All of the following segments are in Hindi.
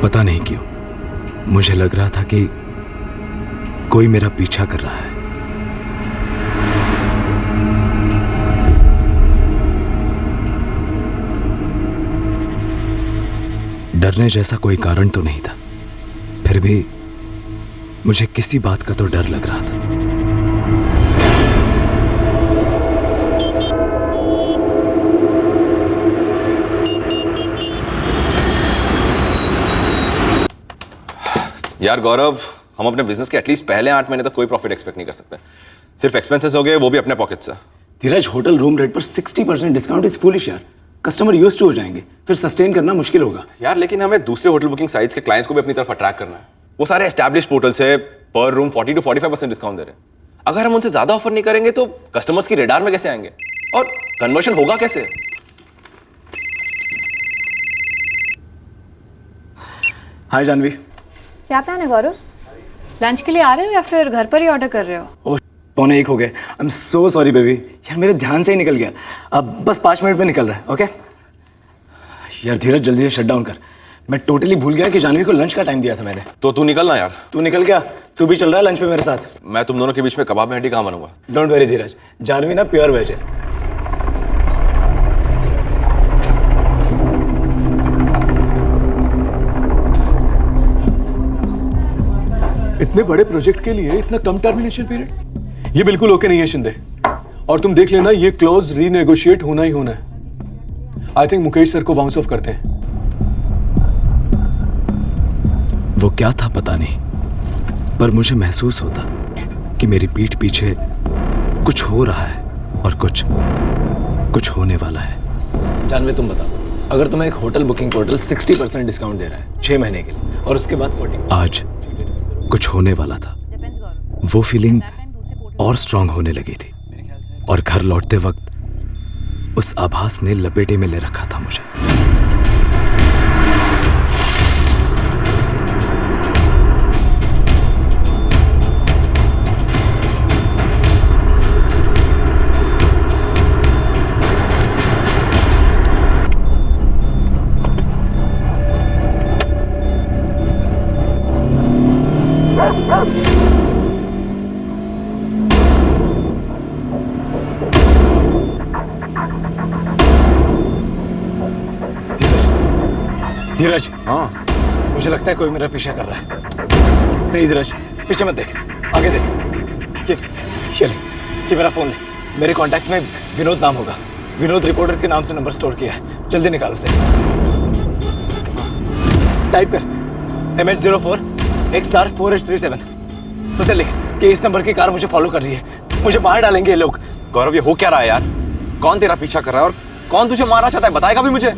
पता नहीं क्यों मुझे लग रहा था कि कोई मेरा पीछा कर रहा है। डरने जैसा कोई कारण तो नहीं था, फिर भी मुझे किसी बात का तो डर लग रहा था। यार गौरव, हम अपने बिजनेस के एटलीस्ट पहले 8 महीने तक कोई प्रॉफिट एक्सपेक्ट नहीं कर सकते। सिर्फ एक्सपेंसेस हो गए, वो भी अपने पॉकेट से। धीरज, होटल रूम रेट पर 60% डिस्काउंट इज फूलिश यार। कस्टमर यूज्ड टू हो जाएंगे, फिर सस्टेन करना मुश्किल होगा। यार लेकिन हमें दूसरे होटल बुकिंग साइट्स के क्लाइंट्स को भी अपनी तरफ अट्रैक्ट करना है। वो सारे एस्टैब्लिश पोर्टल से पर रूम 40 to 45% डिस्काउंट दे रहे हैं। अगर हम उनसे ज्यादा ऑफर नहीं करेंगे तो कस्टमर्स की रेडार में कैसे आएंगे और कन्वर्शन होगा कैसे? हाय जानवी। क्या प्लान है गौरव? लंच के लिए आ रहे हो या फिर घर पर ही ऑर्डर कर रहे हो? ओह, 1:45 हो गए। I am so sorry baby. यार मेरे ध्यान से ही निकल गया। अब बस 5 मिनट में निकल रहा है। ओके यार धीरज, जल्दी से शट डाउन कर। मैं टोटली भूल गया कि जानवी को लंच का टाइम दिया था मैंने। तो तू निकलना यार। तू निकल गया, तू भी चल रहा है लंच पे मेरे साथ। मैं तुम दोनों के बीच में कबाब में हड्डी कहाँ बनूंगा? डोंट वेरी धीरज, जानवी ना प्योर वेज है। इतने बड़े प्रोजेक्ट के लिए इतना कम टर्मिनेशन पीरियड, ये बिल्कुल ओके नहीं है शिंदे। और तुम देख लेना, ये क्लॉज रीनेगोशिएट होना ही होना है। आई थिंक मुकेश सर को बाउंस ऑफ करते हैं। वो क्या था पता नहीं, पर मुझे महसूस होता कि मेरी पीठ पीछे कुछ हो रहा है और कुछ होने वाला है। जानवी तुम बताओ, अगर तुम्हें एक होटल बुकिंग पोर्टल 60% डिस्काउंट दे रहा है 6 महीने के लिए और उसके बाद 40, आज कुछ होने वाला था। वो फीलिंग और स्ट्रांग होने लगी थी और घर लौटते वक्त उस आभास ने लपेटे में ले रखा था मुझे। धीरज, हाँ मुझे लगता है कोई मेरा पीछा कर रहा है। नहीं धीरज, पीछे मत देख, आगे देख। ये मेरा फोन है। मेरे कॉन्टैक्ट्स में विनोद नाम होगा। विनोद रिपोर्टर के नाम से नंबर स्टोर किया है। जल्दी निकालो उसे। टाइप कर MH04 XR 4H37। उसे लिख कि इस नंबर की कार मुझे फॉलो कर रही है। मुझे मार डालेंगे ये लोग। गौरव, ये हो क्या रहा है यार? कौन तेरा पीछा कर रहा है और कौन तुझे मारना चाहता है? बताएगा भी मुझे?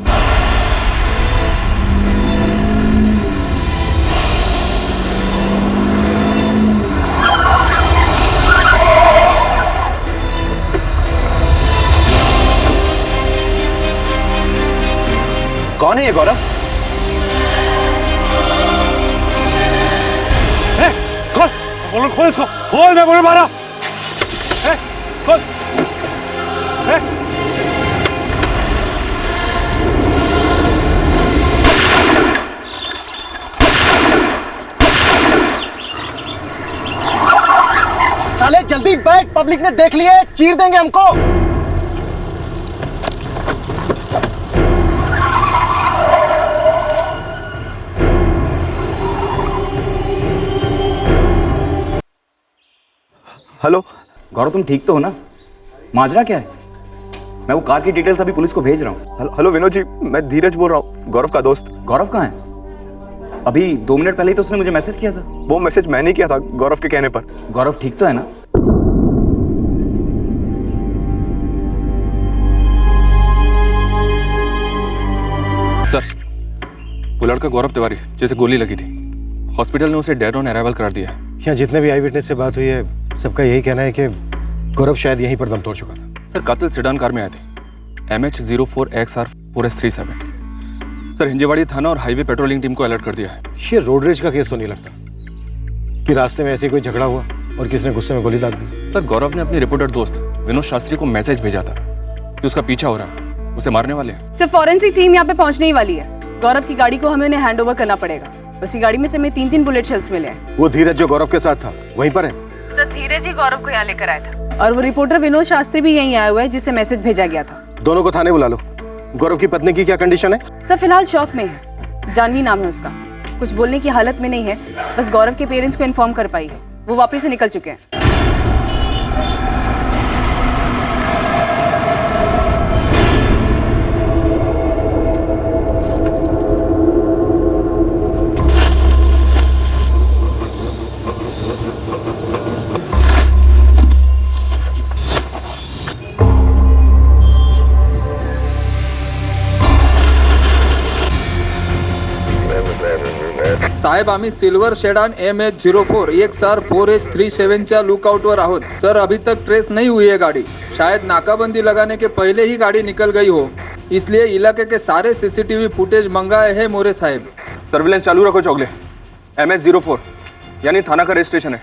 कौन है ये गौरव? बोलो, खोल इसको, खोल। मैं बोल मारा। खोल। साले जल्दी बैठ, पब्लिक ने देख लिए, चीर देंगे हमको। हेलो गौरव, तुम ठीक तो हो ना? माजरा क्या है? मैं वो कार की डिटेल्स अभी पुलिस को भेज रहा हूँ। हेलो विनोद जी, मैं धीरज बोल रहा हूँ, गौरव का दोस्त। गौरव कहाँ है? अभी 2 मिनट पहले ही तो उसने मुझे मैसेज किया था। वो मैसेज मैंने किया था गौरव के कहने पर। गौरव ठीक तो है ना? सर, वो लड़का गौरव तिवारी जैसे गोली लगी थी, हॉस्पिटल ने उसे डेड ऑन अराइवल करार दिया है। यहाँ जितने भी आई विटनेस से बात हुई है, सबका यही कहना है कि गौरव शायद यहीं पर दम तोड़ चुका था। सर, कातिल सेडान कार में आए थे, MH04 XR 4S37। Sir, Hinjewadi थाना और हाईवे पेट्रोलिंग टीम को अलर्ट कर दिया है। ये रोड रेज का केस तो नहीं लगता कि रास्ते में ऐसे कोई झगड़ा हुआ और किसने गुस्से में गोली दाग दी। सर, गौरव ने अपने रिपोर्टर दोस्त विनोद शास्त्री को मैसेज भेजा था कि उसका पीछा हो रहा है, उसे मारने वाले हैं। सर, फॉरेंसिक टीम यहाँ पे पहुंचने ही वाली है। गौरव की गाड़ी को हमें उन्हें हैंड ओवर करना पड़ेगा। उसी गाड़ी में से हमें 3-3 बुलेट शेल्स मिले हैं। वो धीरज जो गौरव के साथ था वहीं पर है? सर, धीरज ही गौरव को यहाँ लेकर आया था और वो रिपोर्टर विनोद शास्त्री भी यहीं आया हुआ है जिसे मैसेज भेजा गया था। दोनों को थाने बुला लो। गौरव की पत्नी की क्या कंडीशन है? सर, फिलहाल शॉक में है। जानवी नाम है उसका, कुछ बोलने की हालत में नहीं है। बस गौरव के पेरेंट्स को इन्फॉर्म कर पाई है, वो वापस से निकल चुके हैं। साहेब, आम्ही सिल्वर शेडान MH04 4H37च्या लुकआउटवर आहोत सर. अभी तक ट्रेस नहीं हुई है गाड़ी. शायद नाकाबंदी लगाने के पहले ही गाड़ी निकल गई हो, इसलिए इलाके के सारे CCTV फुटेज मंगाए हैं मोरे साहेब. सर्विलेंस चालू रखो चौगले. MH04 यानी थाना का रजिस्ट्रेशन है.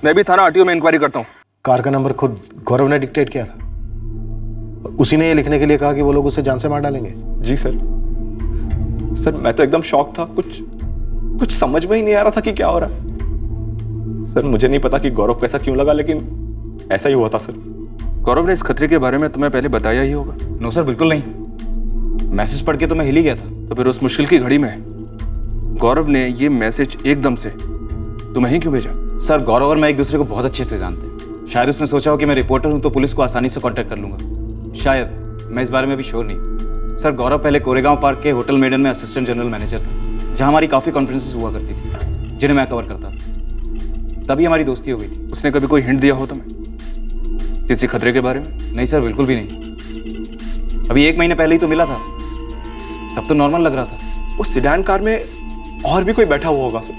मैं भी थाना RTO में इंक्वायरी करता हूँ. कार का नंबर खुद गौरव ने डिक्टेट किया था. उसी ने ये लिखने के लिए कहा कि वो लोग उसे जान से मार डालेंगे. जी सर. सर मैं तो एकदम शॉक था. कुछ समझ में ही नहीं आ रहा था कि क्या हो रहा है. सर मुझे नहीं पता कि गौरव कैसा क्यों लगा, लेकिन ऐसा ही हुआ था सर. गौरव ने इस खतरे के बारे में तुम्हें पहले बताया ही होगा. नो सर, बिल्कुल नहीं. मैसेज पढ़ के तो मैं हिल ही गया था. तो फिर उस मुश्किल की घड़ी में गौरव ने ये मैसेज एकदम से तुम्हें ही क्यों भेजा? सर, गौरव और मैं एक दूसरे को बहुत अच्छे से जानते हैं. शायद उसने सोचा हो कि मैं रिपोर्टर हूं तो पुलिस को आसानी से कांटेक्ट कर लूंगा. शायद. मैं इस बारे में भी श्योर नहीं. सर, गौरव पहले कोरेगांव पार्क के होटल मेडन में असिस्टेंट जनरल मैनेजर था, जहां हमारी काफ़ी कॉन्फ्रेंसेस हुआ करती थी जिन्हें मैं कवर करता था. तभी हमारी दोस्ती हो गई थी. उसने कभी कोई हिंट दिया हो तुम्हें किसी खतरे के बारे में? नहीं सर, बिल्कुल भी नहीं. अभी 1 महीने पहले ही तो मिला था, तब तो नॉर्मल लग रहा था. उस सिडान कार में और भी कोई बैठा हुआ होगा सर,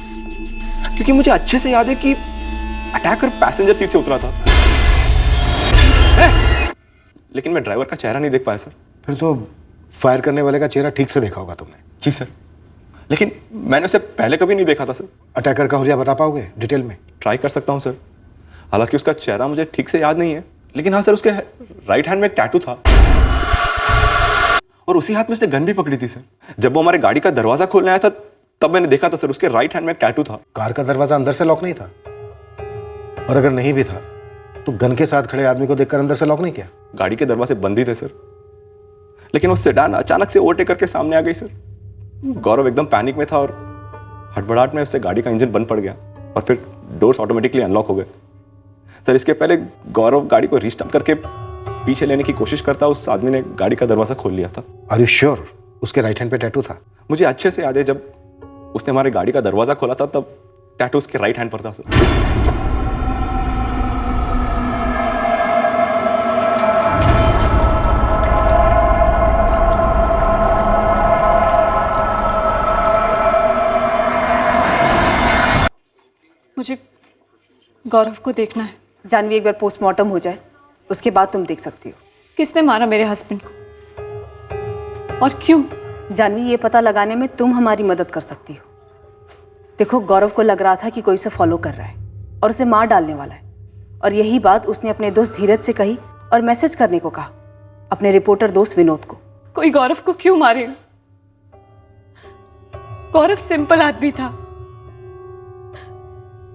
क्योंकि मुझे अच्छे से याद है कि अटैकर पैसेंजर सीट से उतरा था. लेकिन मैं ड्राइवर का चेहरा नहीं देख पाया सर. फिर तो फायर करने वाले का चेहरा ठीक से देखा होगा तुमने. जी सर, लेकिन मैंने उसे पहले कभी नहीं देखा था सर. अटैकर का हुलिया बता पाओगे डिटेल में? ट्राई कर सकता हूँ सर. हालांकि उसका चेहरा मुझे ठीक से याद नहीं है, लेकिन हाँ सर, उसके राइट हैंड में एक टैटू था और उसी हाथ में उसने गन भी पकड़ी थी सर. जब वो हमारे गाड़ी का दरवाजा खोलने आया था तब मैंने देखा था सर, उसके राइट हैंड में एक टैटू था. कार का दरवाजा अंदर से लॉक नहीं था, और अगर नहीं भी था तो गन के साथ खड़े आदमी को देखकर अंदर से लॉक नहीं किया? गाड़ी के दरवाजे बंद ही थे सर, लेकिन वो सेडान अचानक से ओवरटेक करके सामने आ गई सर. गौरव एकदम पैनिक में था और हड़बड़ाहट में उससे गाड़ी का इंजन बंद पड़ गया और फिर डोर्स ऑटोमेटिकली अनलॉक हो गए सर. इसके पहले गौरव गाड़ी को रीस्टार्ट करके पीछे लेने की कोशिश करता, उस आदमी ने गाड़ी का दरवाजा खोल लिया था. आर यू श्योर उसके राइट हैंड पे टैटू था? मुझे अच्छे से याद है, जब उसने हमारे गाड़ी का दरवाजा खोला था तब टैटू उसके राइट हैंड पर था सर. मुझे गौरव को देखना है. जानवी, एक बार पोस्टमार्टम हो जाए उसके बाद तुम देख सकती हो. किसने मारा मेरे हस्बैंड को और क्यों? जानवी, ये पता लगाने में तुम हमारी मदद कर सकती हो. देखो, गौरव को लग रहा था कि कोई उसे फॉलो कर रहा है और उसे मार डालने वाला है, और यही बात उसने अपने दोस्त धीरज से कही और मैसेज करने को कहा अपने रिपोर्टर दोस्त विनोद को. कोई गौरव को क्यों मारेगा? गौरव सिंपल आदमी था.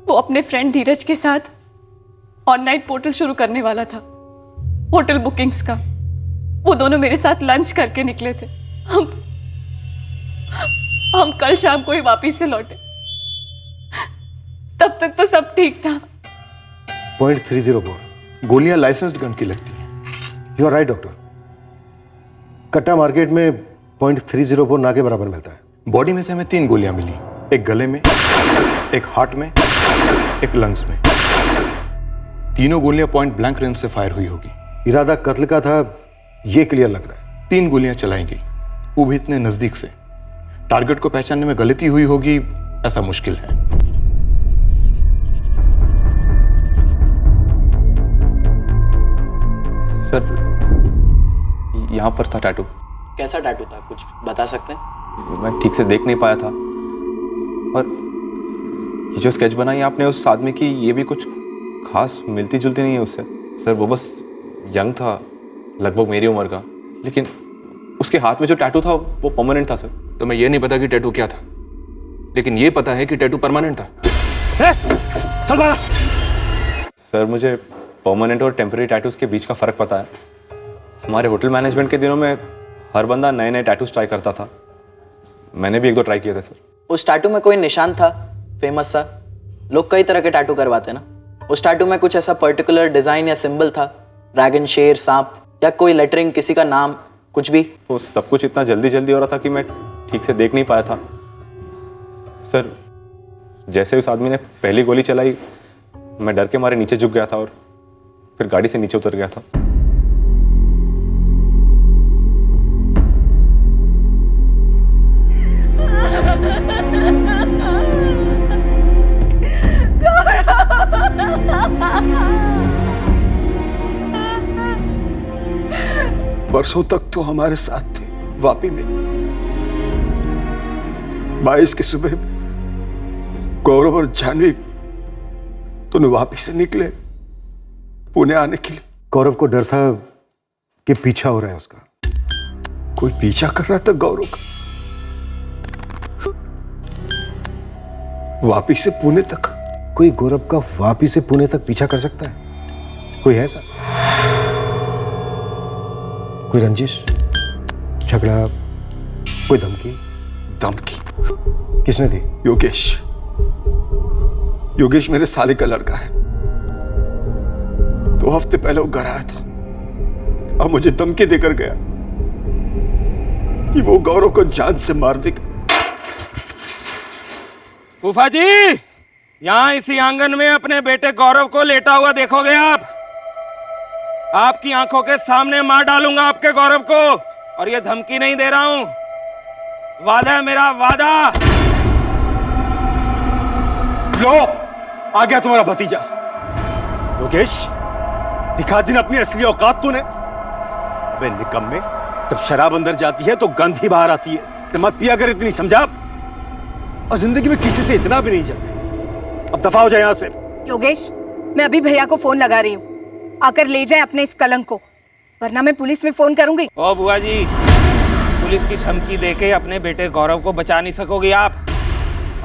वो अपने फ्रेंड धीरज के साथ ऑनलाइन पोर्टल शुरू करने वाला था, होटल बुकिंग्स का. वो दोनों मेरे साथ लंच करके निकले थे. हम कल शाम को ही वापिस से लौटे. तब तक तो सब ठीक था. .304 गोलियां लाइसेंस्ड गन की लगती हैं. You are right doctor. कट्टा मार्केट में .304 ना के बराबर मिलता है. बॉडी में से हमें 3 गोलियां मिली, एक गले में, एक हार्ट में, एक लंग्स में. तीनों गोलियां पॉइंट ब्लैंक रेंज से फायर हुई होगी. इरादा कत्ल का था, ये क्लियर लग रहा है. 3 गोलियां चलाई गई, वो भी इतने नजदीक से. टारगेट को पहचानने में गलती हुई होगी ऐसा मुश्किल है. सर यहाँ पर था टैटू. कैसा टैटू था, कुछ बता सकते हैं? मैं ठीक से देख नहीं पाया था, और ये जो स्केच बनाई आपने उस आदमी की, ये भी कुछ खास मिलती जुलती नहीं है उससे. सर वो बस यंग था, लगभग मेरी उम्र का, लेकिन उसके हाथ में जो टैटू था वो परमानेंट था सर। तो मैं ये नहीं पता कि टैटू क्या था, लेकिन ये पता है कि टैटू परमानेंट था। सर मुझे परमानेंट और टेम्पररी टैटूज के बीच का फ़र्क पता है। हमारे होटल मैनेजमेंट के दिनों में हर बंदा नए नए टैटूज ट्राई करता था। मैंने भी एक दो ट्राई किए थे सर। उस टैटू में कोई निशान था फेमस सा? लोग कई तरह के टैटू करवाते ना, उस टैटू में कुछ ऐसा पर्टिकुलर डिजाइन या सिंबल था? ड्रैगन, शेर, सांप या कोई लेटरिंग, किसी का नाम, कुछ भी? वो सब कुछ इतना जल्दी जल्दी हो रहा था कि मैं ठीक से देख नहीं पाया था सर। जैसे उस आदमी ने पहली गोली चलाई, मैं डर के मारे नीचे झुक गया था और फिर गाड़ी से नीचे उतर गया था। बरसों तक तो हमारे साथ थे वापी में। 22 की सुबह गौरव और जानवी दोनों वापी से निकले पुणे आने के लिए। गौरव को डर था कि पीछा हो रहा है उसका। कोई पीछा कर रहा था गौरव का। वापी से पुणे तक। कोई गौरव का वापी से पुणे तक पीछा कर सकता है? कोई है ऐसा? कोई रंजिश, झगड़ा, कोई धमकी? धमकी किसने दी? योगेश मेरे साले का लड़का है। 2 हफ्ते पहले वो घर आया था और मुझे धमकी देकर गया कि वो गौरव को जान से मार देगा। फूफा जी, यहाँ इसी आंगन में अपने बेटे गौरव को लेटा हुआ देखोगे आप? आपकी आंखों के सामने मार डालूंगा आपके गौरव को, और ये धमकी नहीं दे रहा हूं, वादा है मेरा, वादा। लो, आ गया तुम्हारा भतीजा योगेश। दिखा दी ना अपनी असली औकात तूने। अबे निकम्मे, जब शराब अंदर जाती है तो गंध ही बाहर आती है। तो मत पिया कर इतनी, समझा? और जिंदगी में किसी से इतना भी नहीं जलता। अब दफा हो जाए यहाँ से। योगेश, मैं अभी भैया को फोन लगा रही हूँ, आकर ले जाए अपने इस कलंक को, वरना मैं पुलिस में फोन करूंगी। ओ बुआ जी, पुलिस की धमकी देके अपने बेटे गौरव को बचा नहीं सकोगी आप।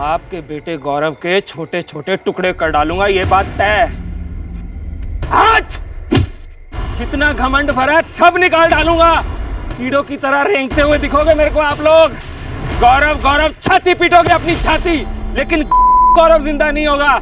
आपके बेटे गौरव के छोटे छोटे टुकड़े कर डालूंगा, ये बात तय। आज जितना घमंड भरा सब निकाल डालूंगा। कीड़ों की तरह रेंगते हुए दिखोगे मेरे को आप लोग। गौरव गौरव छाती पीटोगे अपनी छाती, लेकिन गौरव जिंदा नहीं होगा।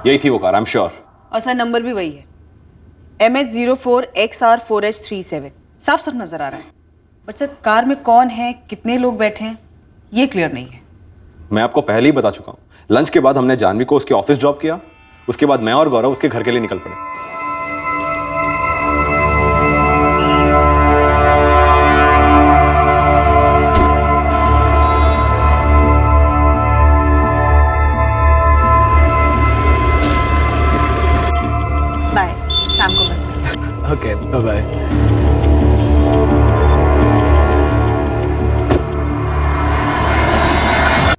यही थी वो कार, आई एम श्योर। और सर नंबर भी वही है, MH04XR4H37। साफ साफ नजर आ रहा है, बट सर कार में कौन है, कितने लोग बैठे हैं, ये क्लियर नहीं है। मैं आपको पहले ही बता चुका हूँ। लंच के बाद हमने जानवी को उसके ऑफिस ड्रॉप किया, उसके बाद मैं और गौरव उसके घर के लिए निकल पड़े। बाय, शाम को मिलते हैं। Okay, bye bye.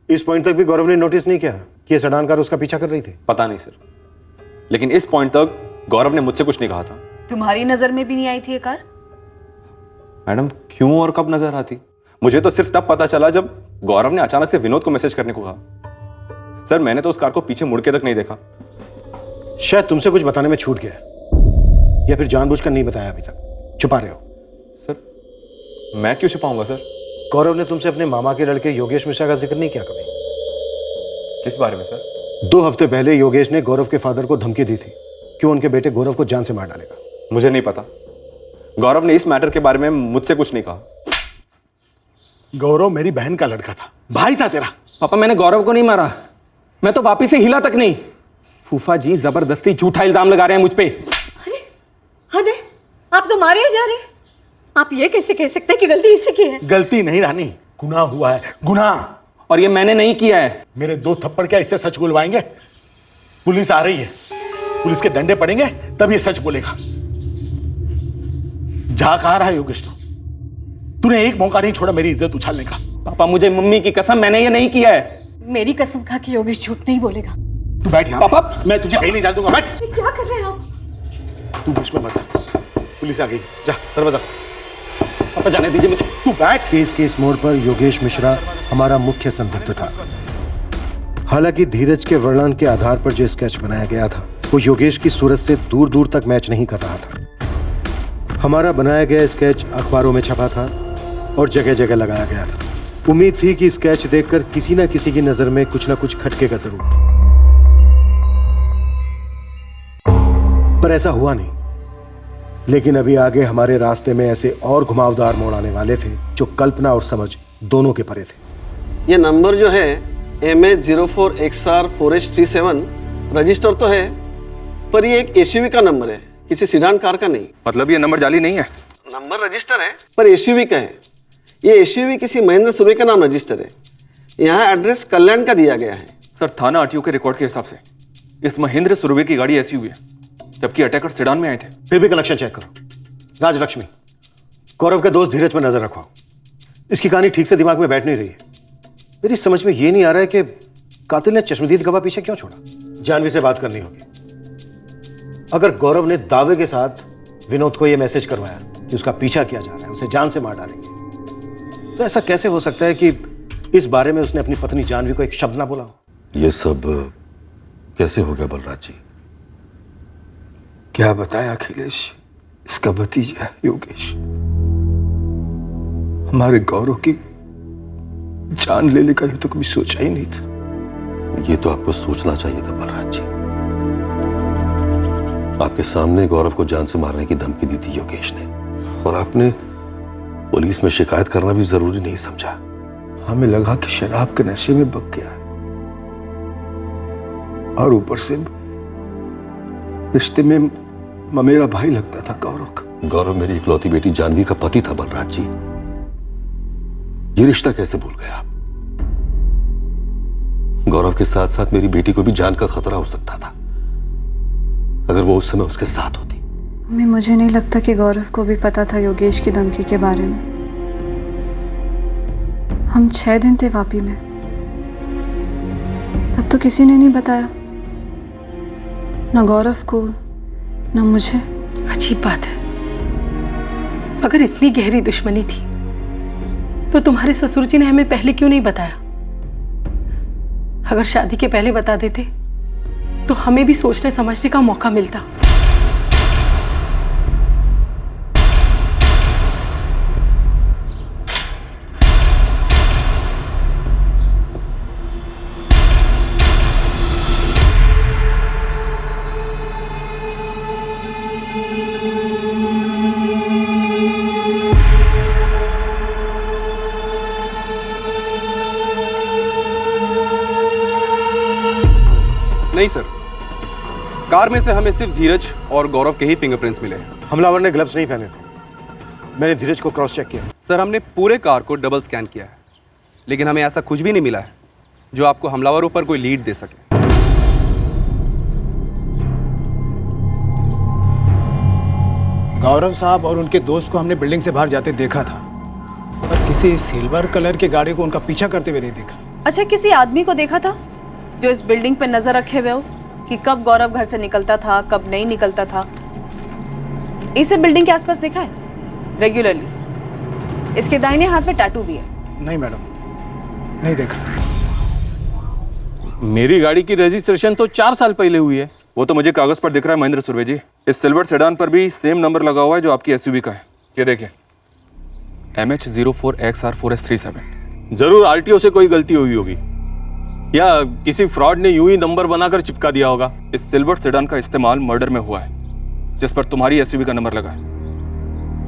इस पॉइंट तक भी गौरव ने नोटिस नहीं किया कि ये सडान कार उसका पीछा कर रही थी? पता नहीं सर, लेकिन इस पॉइंट तक गौरव ने मुझसे कुछ नहीं कहा था। तुम्हारी नजर में भी नहीं आई थी ये कार? मैडम क्यों और कब नजर आती? मुझे तो सिर्फ तब पता चला जब गौरव ने अचानक से विनोद को मैसेज करने को कहा। सर मैंने तो उस कार को पीछे मुड़ के तक नहीं देखा। शायद तुमसे कुछ बताने में छूट गया, या फिर जानबूझकर नहीं बताया, अभी तक छुपा रहे हो। सर मैं क्यों छुपाऊंगा सर? गौरव ने तुमसे अपने मामा के लड़के योगेश मिश्रा का जिक्र नहीं किया कभी? किस बारे में सर? 2 हफ्ते पहले योगेश ने गौरव के फादर को धमकी दी थी कि उनके बेटे गौरव को जान से मार डालेगा। मुझे नहीं पता, गौरव ने इस मैटर के बारे में मुझसे कुछ नहीं कहा। गौरव मेरी बहन का लड़का था, भाई था तेरा। पापा मैंने गौरव को नहीं मारा, मैं तो वापिस से हिला तक नहीं। फूफा जी जबरदस्ती झूठा इल्जाम लगा रहे हैं मुझ पे। हद है, आप तो मारे ही जा रहे हैं। आप ये कैसे कह सकते हैं कि गलती इसी की है? गलती नहीं रानी, गुनाह हुआ है, गुनाह। और ये मैंने नहीं किया है। मेरे 2 थप्पड़ क्या इससे सच बुलवाएंगे? पुलिस आ रही है, पुलिस के डंडे पड़ेंगे तब ये सच बोलेगा। जा कहाँ रहा है योगेश? तूने एक मौका नहीं छोड़ा मेरी इज्जत उछालने का। पापा मुझे मम्मी की कसम, मैंने ये नहीं किया है। मेरी कसम खा के योगेश झूठ नहीं बोलेगा। तू बैठ यहाँ। पापा मैं तुझे कहीं नहीं जाने दूंगा, बैठ। क्या कर रहे हैं आप? तू बीच में मत आ। पुलिस आ गई, जा दरवाजा। पापा जाने दीजिए मुझे। तू बैठ। केस के इस मोड़ पर योगेश मिश्रा हमारा मुख्य संदिग्ध था। हालांकि धीरज के वर्णन के आधार पर जो स्केच बनाया गया था वो योगेश की सूरत से दूर दूर तक मैच नहीं कर रहा था। हमारा बनाया गया स्केच अखबारों में छपा था और जगह जगह लगाया गया था। उम्मीद थी कि स्केच देखकर किसी न किसी की नजर में कुछ न कुछ खटकेगा जरूर, पर ऐसा हुआ नहीं। लेकिन अभी आगे हमारे रास्ते में ऐसे और घुमावदार मोड़ आने वाले थे जो कल्पना और समझ दोनों के परे थे। ये नंबर जो है MH04XR4H37 रजिस्टर तो है, पर ये एक एसयूवी का नंबर है, किसी सीडान कार का नहीं। मतलब ये नंबर जाली नहीं है? नंबर रजिस्टर है पर एसयूवी का है। ये एसयूवी किसी महेंद्र सुर्वे का नाम रजिस्टर है। यहाँ एड्रेस कल्याण का दिया गया है। सर, थाना आरटीओ के रिकॉर्ड के हिसाब से इस महेंद्र सुर्वे की गाड़ी एसयूवी है, जबकि अटैकर सेडान में आए थे। फिर भी कलेक्शन चेक करो। राजलक्ष्मी, गौरव के दोस्त धीरज पर नजर रखवाओ। इसकी कहानी ठीक से दिमाग में बैठ नहीं रही है। मेरी समझ में ये नहीं आ रहा है कि कातिल ने चश्मदीद गवाह पीछे क्यों छोड़ा। जानवी से बात करनी होगी। अगर गौरव ने दावे के साथ विनोद को यह मैसेज करवाया कि उसका पीछा किया जा रहा है, उसे जान से मार डालेंगे, तो ऐसा कैसे हो सकता है कि इस बारे में उसने अपनी पत्नी जानवी को एक शब्द ना बोला हो? ये सब कैसे हो गया बलराज जी? क्या बताया अखिलेश, इसका भतीजा योगेश हमारे गौरव की जान लेने का तो कभी सोचा ही नहीं था। ये तो आपको सोचना चाहिए था बलराज जी। आपके सामने गौरव को जान से मारने की धमकी दी थी योगेश ने, और आपने पुलिस में शिकायत करना भी जरूरी नहीं समझा। हमें लगा कि शराब के नशे में बक गया और ऊपर से रिश्ते में मेरा भाई लगता था गौरव का। गौरव मेरी इकलौती बेटी जानवी का पति था बलराज जी। ये रिश्ता कैसे भूल गए आप? गौरव के साथ साथ मेरी बेटी को भी जान का खतरा हो सकता था अगर वो उस समय उसके साथ होती। मम्मी, मुझे नहीं लगता कि गौरव को भी पता था योगेश की धमकी के बारे में। हम 6 दिन थे वापी में, तब तो किसी ने नहीं बताया, ना गौरव को ना मुझे। अजीब बात है। अगर इतनी गहरी दुश्मनी थी तो तुम्हारे ससुर जी ने हमें पहले क्यों नहीं बताया? अगर शादी के पहले बता देते तो हमें भी सोचने समझने का मौका मिलता। नहीं सर, कार में से हमें सिर्फ धीरज और गौरव के ही फिंगरप्रिंट्स मिले हैं। हमलावर ने ग्लव्स नहीं पहने थे। मैंने धीरज को क्रॉस चेक किया। सर, हमने पूरे कार को डबल स्कैन किया है, लेकिन हमें ऐसा कुछ भी नहीं मिला है जो आपको हमलावरों पर कोई लीड दे सके। गौरव साहब और उनके दोस्त को हमने बिल्डिंग से बाहर जाते देखा था, पर किसी सिल्वर कलर के गाड़ी को उनका पीछा करते हुए नहीं देखा। अच्छा, किसी आदमी को देखा था जो इस बिल्डिंग पर नजर रखे हुए हो कि कब गौरव घर से निकलता था, कब नहीं निकलता था? इसे बिल्डिंग के आसपास देखा है रेगुलरली? इसके दाहिने हाथ में टैटू भी है। नहीं मैडम, नहीं देखा। मेरी गाड़ी की रजिस्ट्रेशन तो 4 साल पहले हुई है। वो तो मुझे कागज पर दिख रहा है महेंद्र सुर्वे जी। इस सिल्वर सेडान पर भी सेम नंबर लगा हुआ है जो आपकी एसयूवी का है। ये देखिए, MH04XR4S37। जरूर आरटीओ से कोई गलती हुई होगी, या किसी फ्रॉड ने यूं ही नंबर बनाकर चिपका दिया होगा। इस सिल्वर सेडान का इस्तेमाल मर्डर में हुआ है, जिस पर तुम्हारी एसयूवी का नंबर लगा है।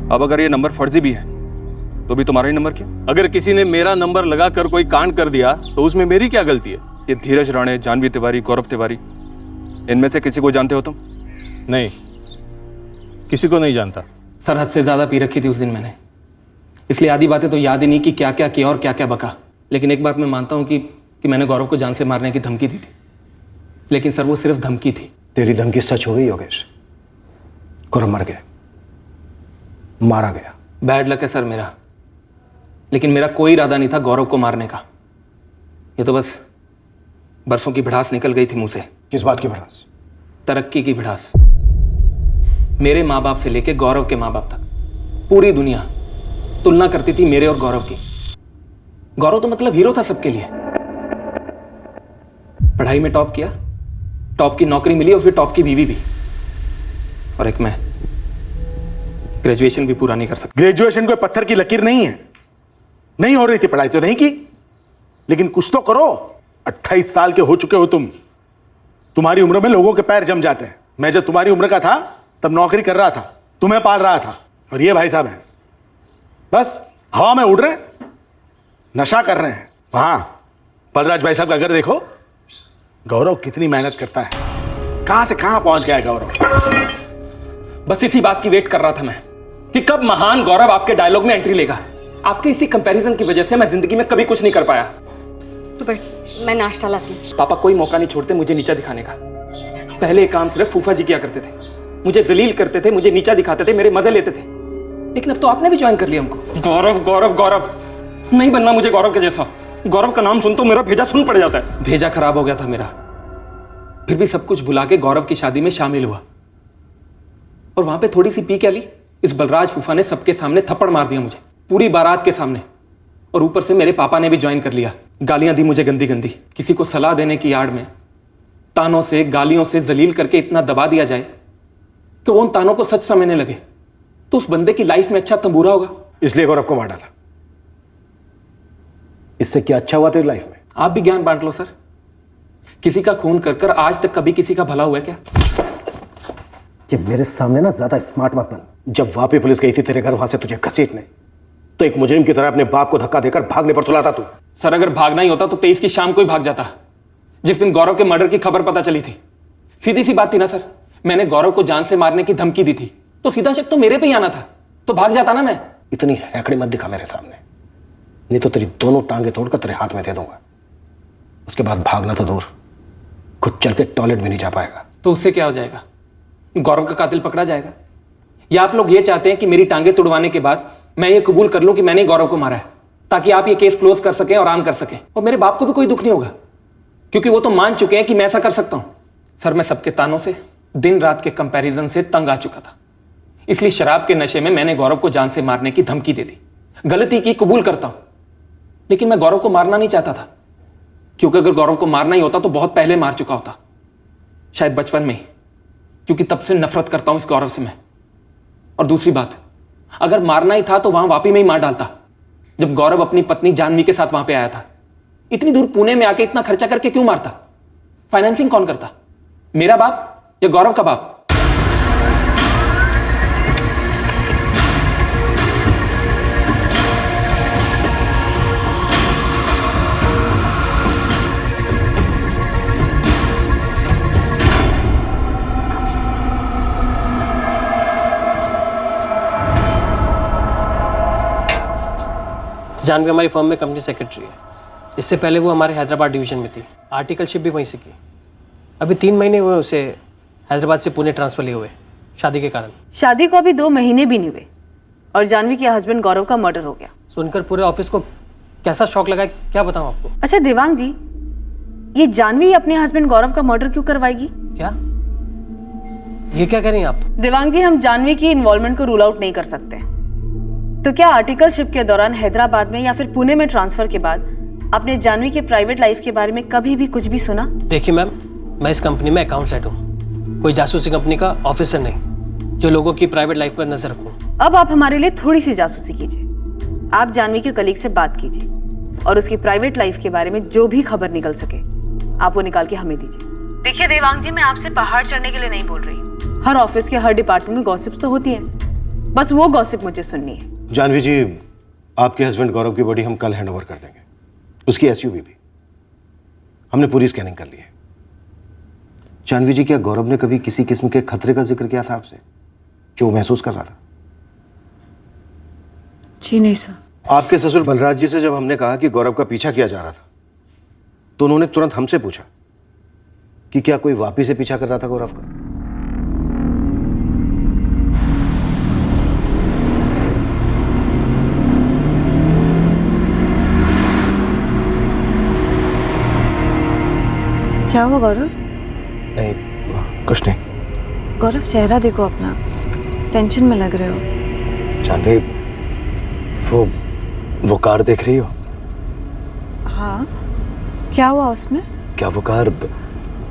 अब अगर ये नंबर फर्जी भी है तो भी तुम्हारा ही नंबर क्यों? अगर किसी ने मेरा नंबर लगाकर कोई कांड कर दिया तो उसमें मेरी क्या गलती है? ये धीरज राणे, जानवी तिवारी, गौरव तिवारी, इनमें से किसी को जानते हो तुम? नहीं, किसी को नहीं जानता। सर हद से ज़्यादा पी रखी थी उस दिन मैंने, इसलिए आधी बातें तो याद ही नहीं कि क्या क्या किया और क्या क्या बका। लेकिन एक बात मैं मानता हूँ कि मैंने गौरव को जान से मारने की धमकी दी थी, लेकिन सर वो सिर्फ धमकी थी। तेरी धमकी सच हो गई योगेश, गौरव मर गया, मारा गया। बैड लक है सर मेरा, लेकिन मेरा कोई इरादा नहीं था गौरव को मारने का। ये तो बस बरसों की भड़ास निकल गई थी मुंह से। किस बात की भड़ास? तरक्की की भड़ास। मेरे माँ बाप से लेके गौरव के माँ बाप तक पूरी दुनिया तुलना करती थी मेरे और गौरव की। गौरव तो मतलब हीरो था सबके लिए। पढ़ाई में टॉप किया, टॉप की नौकरी मिली और फिर टॉप की बीवी भी, और एक मैं ग्रेजुएशन भी पूरा नहीं कर सकता। ग्रेजुएशन कोई पत्थर की लकीर नहीं है। नहीं हो रही थी पढ़ाई तो नहीं की, लेकिन कुछ तो करो। 28 साल के हो चुके हो तुम। तुम्हारी उम्र में लोगों के पैर जम जाते हैं। मैं जब तुम्हारी उम्र का था तब नौकरी कर रहा था, तुम्हें पाल रहा था, और ये भाई साहब हैं बस हवा में उड़ रहे, नशा कर रहे हैं। वहां बलराज भाई साहब का घर देखो, गौरव कितनी मेहनत करता है, कहां से कहां पहुंच गया है गौरव। बस इसी बात की वेट कर रहा था मैं कि कब महान गौरव आपके डायलॉग में एंट्री लेगा। आपके इसी कंपैरिजन की वजह से मैं जिंदगी में कभी कुछ नहीं कर पाया। तो बैठ, मैं नाश्ता लाती हूँ। पापा कोई मौका नहीं छोड़ते मुझे नीचा दिखाने का। पहले ये काम सिर्फ फूफा जी किया करते थे, मुझे जलील करते थे, मुझे नीचा दिखाते थे, मेरे मजे लेते थे। लेकिन अब तो आपने भी ज्वाइन कर लिया हमको। गौरव गौरव गौरव नहीं बनना मुझे गौरव के जैसा। गौरव का नाम सुन तो मेरा भेजा सुन पड़ जाता है। भेजा खराब हो गया था मेरा, फिर भी सब कुछ भुला के गौरव की शादी में शामिल हुआ, और वहां पे थोड़ी सी पी क्या ली, इस बलराज फूफा ने सबके सामने थप्पड़ मार दिया मुझे, पूरी बारात के सामने। और ऊपर से मेरे पापा ने भी ज्वाइन कर लिया। गालियां दी मुझे गंदी गंदी। किसी को सलाह देने की आड़ में तानों से गालियों से जलील करके इतना दबा दिया जाए कि वो उन तानों को सच समझने लगे, तो उस बंदे की लाइफ में अच्छा तंबूरा होगा। इसलिए गौरव को मार डाला। इससे क्या अच्छा हुआ तेरी लाइफ में? आप भी ज्ञान बांट लो सर। किसी का खून कर कर आज तक कभी किसी का भला हुआ है क्या? कि मेरे सामने ना ज्यादा स्मार्ट मत बन। जब वापी पुलिस गई थी तेरे घर वहां से तुझे घसीटने, तो एक मुजरिम की तरह अपने बाप को धक्का देकर भागने पर तुला था तू। सर अगर भागना ही होता तो 23 की शाम को ही भाग जाता, जिस दिन गौरव के मर्डर की खबर पता चली थी। सीधी सी बात थी ना सर, मैंने गौरव को जान से मारने की धमकी दी थी, तो सीधा शक तो मेरे पे ही आना था, तो भाग जाता ना मैं। इतनी हैकड़ी मत दिखा मेरे सामने, नहीं तो तेरी दोनों टांगे तोड़कर तेरे हाथ में दे दूंगा। उसके बाद भागना तो दूर, खुद चल के टॉयलेट भी नहीं जा पाएगा। तो उससे क्या हो जाएगा? गौरव का कातिल पकड़ा जाएगा? या आप लोग ये चाहते हैं कि मेरी टांगे तुड़वाने के बाद मैं ये कबूल कर लूं कि मैंने गौरव को मारा है, ताकि आप ये केस क्लोज कर सकें और आराम कर सकें, और मेरे बाप को भी कोई दुख नहीं होगा, क्योंकि वो तो मान चुके हैं कि मैं ऐसा कर सकता हूं। सर मैं सबके तानों से, दिन रात के कंपैरिजन से तंग आ चुका था, इसलिए शराब के नशे में मैंने गौरव को जान से मारने की धमकी दे दी। गलती की कबूल करता हूं, लेकिन मैं गौरव को मारना नहीं चाहता था, क्योंकि अगर गौरव को मारना ही होता तो बहुत पहले मार चुका होता, शायद बचपन में ही, क्योंकि तब से नफरत करता हूं इस गौरव से मैं। और दूसरी बात, अगर मारना ही था तो वहां वापी में ही मार डालता, जब गौरव अपनी पत्नी जानवी के साथ वहां पे आया था। इतनी दूर पुणे में आके इतना खर्चा करके क्यों मारता? फाइनेंसिंग कौन करता, मेरा बाप या गौरव का बाप? जानवी हमारी फर्म में कंपनी सेक्रेटरी है। इससे पहले वो हमारे हैदराबाद डिवीजन में थी, आर्टिकलशिप भी वहीं से की। अभी 3 महीने हुए उसे हैदराबाद से पुणे ट्रांसफर लिए हुए, शादी के कारण। शादी को अभी 2 महीने भी नहीं हुए और जानवी के हस्बैंड गौरव का मर्डर हो गया। सुनकर पूरे ऑफिस को कैसा शॉक लगा, क्या बताऊं आपको। अच्छा देवांग जी, ये जानवी अपने हस्बैंड गौरव का मर्डर क्यों करवाएगी? क्या ये क्या कह रही हैं आप? देवांग जी, हम जानवी की इन्वॉल्वमेंट को रूल आउट नहीं कर सकते। तो क्या आर्टिकलशिप के दौरान हैदराबाद में या फिर पुणे में ट्रांसफर के बाद आपने जानवी के प्राइवेट लाइफ के बारे में कभी भी कुछ भी सुना? देखिए मैम, मैं इस कंपनी में अकाउंट्स हेड हूँ, कोई जासूसी कंपनी का ऑफिसर नहीं जो लोगों की प्राइवेट लाइफ पर नजर रखूं। अब आप हमारे लिए थोड़ी सी जासूसी कीजिए। आप जानवी के कलीग से बात कीजिए और उसकी प्राइवेट लाइफ के बारे में जो भी खबर निकल सके आप वो निकाल के हमें दीजिए। देखिए देवांग जी, मैं आपसे पहाड़ चढ़ने के लिए नहीं बोल रही। हर ऑफिस के हर डिपार्टमेंट में गॉसिप्स तो होती हैं, बस वो गॉसिप मुझे सुननी है। जानवी जी, आपके हस्बैंड गौरव की बॉडी हम कल हैंडओवर कर देंगे, उसकी एसयूवी भी। हमने पूरी स्कैनिंग कर ली है। जानवी जी, क्या गौरव ने कभी किसी किस्म के खतरे का जिक्र किया था आपसे, जो महसूस कर रहा था? जी नहीं सर। आपके ससुर बलराज जी से जब हमने कहा कि गौरव का पीछा किया जा रहा था तो उन्होंने तुरंत हमसे पूछा कि क्या कोई वापिस से पीछा कर रहा था गौरव का। क्या हुआ गौरव? नहीं, कुछ नहीं। गौरव चेहरा देखो अपना, टेंशन में लग रहे हो। जानवी, वो कार देख रही हो? हाँ, क्या हुआ उसमें? क्या वो कार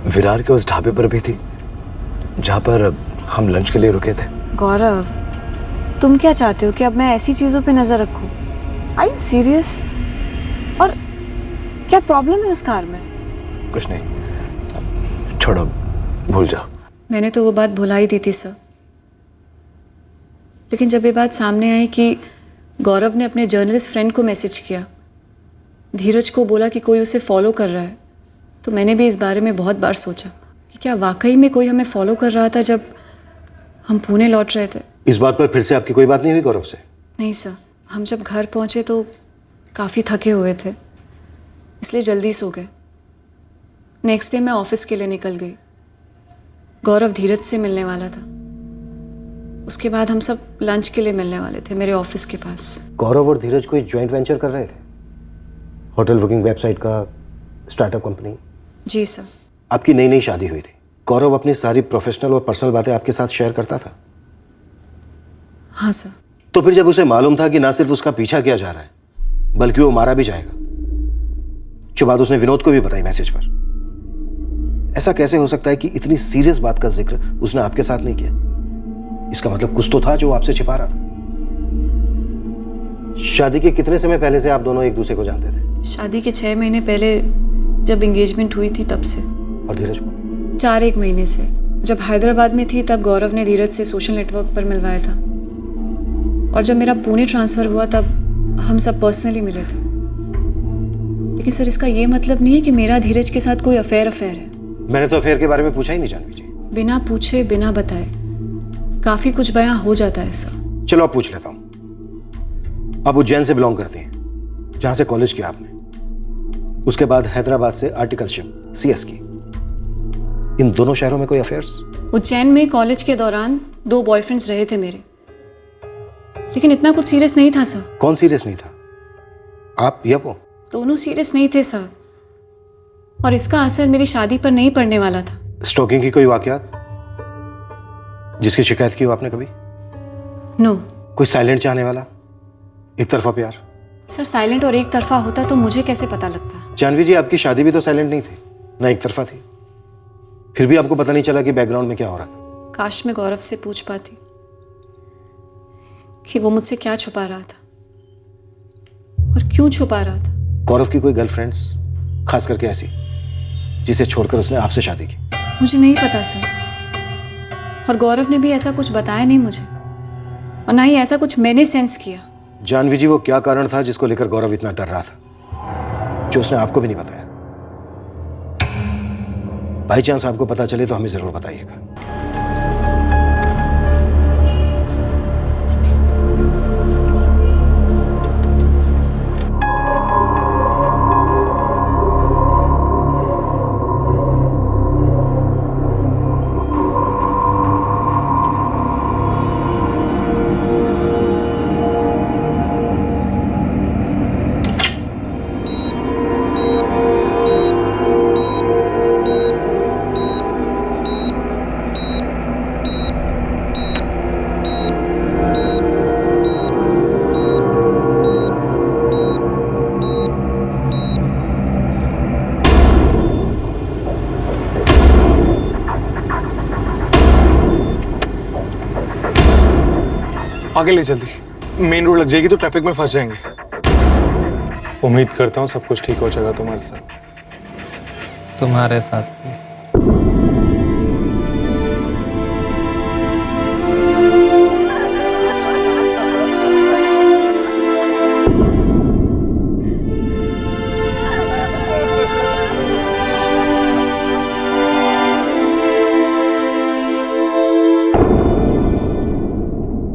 विरार के उस ढाबे पर भी थी जहाँ पर हम लंच के लिए रुके थे? गौरव, तुम क्या चाहते हो कि अब मैं ऐसी चीजों पे नजर रखूं? Are you serious? और क्या प्रॉब्लम है उस कार में? कुछ नहीं, छोड़ो, भूल जाओ। मैंने तो वो बात भुला ही दी थी सर, लेकिन जब ये बात सामने आई कि गौरव ने अपने जर्नलिस्ट फ्रेंड को मैसेज किया, धीरज को बोला कि कोई उसे फॉलो कर रहा है, तो मैंने भी इस बारे में बहुत बार सोचा कि क्या वाकई में कोई हमें फॉलो कर रहा था जब हम पुणे लौट रहे थे। इस बात पर फिर से आपकी कोई बात नहीं हुई गौरव से? नहीं सर, हम जब घर पहुंचे तो काफ़ी थके हुए थे, इसलिए जल्दी सो गए। नेक्स्ट डे मैं ऑफिस के लिए निकल गई। गौरव धीरज से मिलने वाला था। उसके बाद हम सब लंच के लिए मिलने वाले थे मेरे ऑफिस के पास। गौरव और धीरज कोई ज्वाइंट वेंचर कर रहे थे? होटल बुकिंग वेबसाइट का स्टार्टअप कंपनी? जी सर। आपकी नई नई शादी हुई थी। गौरव अपनी सारी प्रोफेशनल और पर्सनल बातें आपके साथ शेयर करता था? हाँ सर। तो फिर जब उसे मालूम था कि ना सिर्फ उसका पीछा किया जा रहा है बल्कि वो मारा भी जाएगा, जो बात उसने विनोद को भी बताई मैसेज पर, ऐसा कैसे हो सकता है कि इतनी सीरियस बात का जिक्र उसने आपके साथ नहीं किया? इसका मतलब कुछ तो था जो वो आपसे छिपा रहा था। शादी के कितने समय पहले से आप दोनों एक दूसरे को जानते थे? शादी के 6 महीने पहले जब एंगेजमेंट हुई थी तब से। और धीरज को? 4-1 महीने से। जब हैदराबाद में थी तब गौरव ने धीरज से सोशल नेटवर्क पर मिलवाया था, और जब मेरा पुणे ट्रांसफ़र हुआ तब हम सब पर्सनली मिले थे। लेकिन सर, इसका ये मतलब नहीं है कि मेरा धीरज के साथ कोई अफेयर है। मैंने तो अफेयर के बारे में पूछा ही नहीं जानवी जी। बिना पूछे बिना बताए काफ़ी कुछ बयां हो जाता है सर। चलो अब पूछ लेता हूँ। आप उज्जैन से बिलोंग करते हैं, जहाँ से कॉलेज किया आपने। उसके बाद हैदराबाद से आर्टिकलशिप CS की। इन दोनों शहरों में कोई अफेयर्स? उज्जैन में कॉलेज के दौरान 2 बॉयफ्रेंड्स रहे थे मेरे, लेकिन इतना कुछ सीरियस नहीं था सर। कौन सीरियस नहीं था, आप या वो? दोनों सीरियस नहीं थे सर, और इसका असर मेरी शादी पर नहीं पड़ने वाला था। स्टॉकिंग की कोई वाकयात जिसकी शिकायत की हो आपने कभी? नो। कोई साइलेंट चाहने वाला, एक तरफा प्यार? सर, साइलेंट और एक तरफा होता तो मुझे कैसे पता लगता? जानवी जी, आपकी शादी भी तो साइलेंट नहीं थी, ना एक तरफा थी। फिर भी आपको पता नहीं चला कि बैकग्राउंड में क्या हो रहा था। काश मैं गौरव से पूछ पाती कि वो मुझसे क्या छुपा रहा था और क्यों छुपा रहा था। गौरव की कोई गर्लफ्रेंड्स, खास करके ऐसी जिसे छोड़कर उसने आपसे शादी की? मुझे नहीं पता सर, और गौरव ने भी ऐसा कुछ बताया नहीं मुझे, और ना ही ऐसा कुछ मैंने सेंस किया। जानवी जी, वो क्या कारण था जिसको लेकर गौरव इतना डर रहा था, जो उसने आपको भी नहीं बताया? बाई चांस आपको पता चले तो हमें जरूर बताइएगा। आगे ले जल्दी, मेन रोड लग जाएगी तो ट्रैफिक में फंस जाएंगे। उम्मीद करता हूँ सब कुछ ठीक हो जाएगा तुम्हारे साथ। तुम्हारे साथ भी।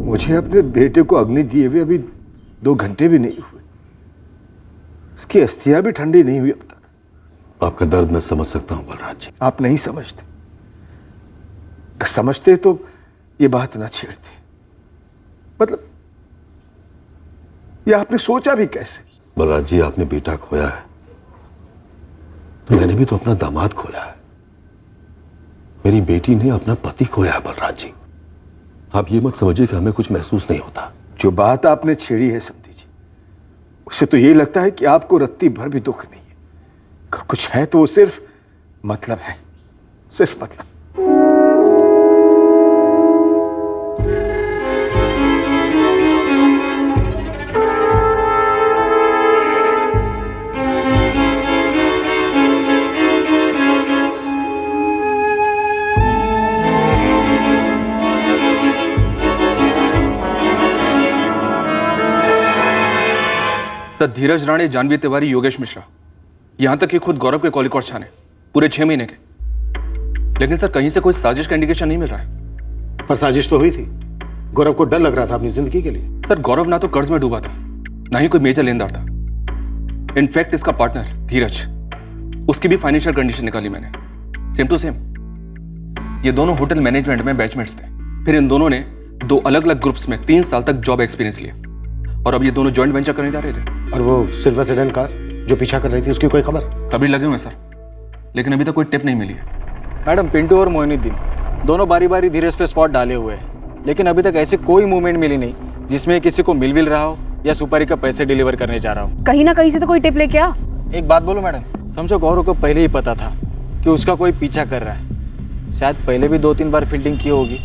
मुझे अपने बेटे को अग्नि दिए हुए अभी 2 घंटे भी नहीं हुए, उसकी अस्थियां भी ठंडी नहीं हुई अब तक। आपका दर्द मैं समझ सकता हूं बलराज जी। आप नहीं समझते, अगर समझते तो ये बात ना छेड़ते। मतलब ये आपने सोचा भी कैसे? बलराज जी, आपने बेटा खोया है तो मैंने भी तो अपना दामाद खोया है। मेरी बेटी ने अपना पति खोया है बलराज जी। आप ये मत समझिए कि हमें कुछ महसूस नहीं होता। जो बात आपने छेड़ी है समधी जी, उससे तो यही लगता है कि आपको रत्ती भर भी दुख नहीं है। अगर कुछ है तो वो सिर्फ मतलब है, सिर्फ मतलब। सर, धीरज राणे, जानवी तिवारी, योगेश मिश्रा, यहां तक कि खुद गौरव के कॉलिकॉट छाने पूरे 6 महीने के। लेकिन सर, कहीं से कोई साजिश का इंडिकेशन नहीं मिल रहा है। पर साजिश तो हुई थी। गौरव को डर लग रहा था अपनी जिंदगी के लिए। सर, गौरव ना तो कर्ज में डूबा था, ना ही कोई मेजर लेनदार था। इनफैक्ट इसका पार्टनर धीरज, उसकी भी फाइनेंशियल कंडीशन निकाली मैंने, सेम टू सेम। ये दोनों होटल मैनेजमेंट में बैचमेट्स थे। फिर इन दोनों ने 2 अलग अलग ग्रुप्स में 3 साल तक जॉब एक्सपीरियंस लिया, और अब ये दोनों जॉइंट वेंचर करने जा रहे थे। और वो सिल्वर सेडान कार जो पीछा कर रही थी, उसकी कोई खबर? अभी लगे हुए सर, लेकिन अभी तक कोई टिप नहीं मिली है। मैडम, पिंटू और मोइनुद्दीन दोनों बारी बारी धीरज पे स्पॉट डाले हुए हैं, लेकिन अभी तक ऐसी कोई मूवमेंट मिली नहीं जिसमें किसी को मिल रहा हो या सुपारी का पैसे डिलीवर करने जा रहा हो। कहीं ना कहीं से तो कोई टिप लेके आ। एक बात बोलो मैडम, समझो गौरव को पहले ही पता था कि उसका कोई पीछा कर रहा है। शायद पहले भी 2-3 बार फील्डिंग की होगी।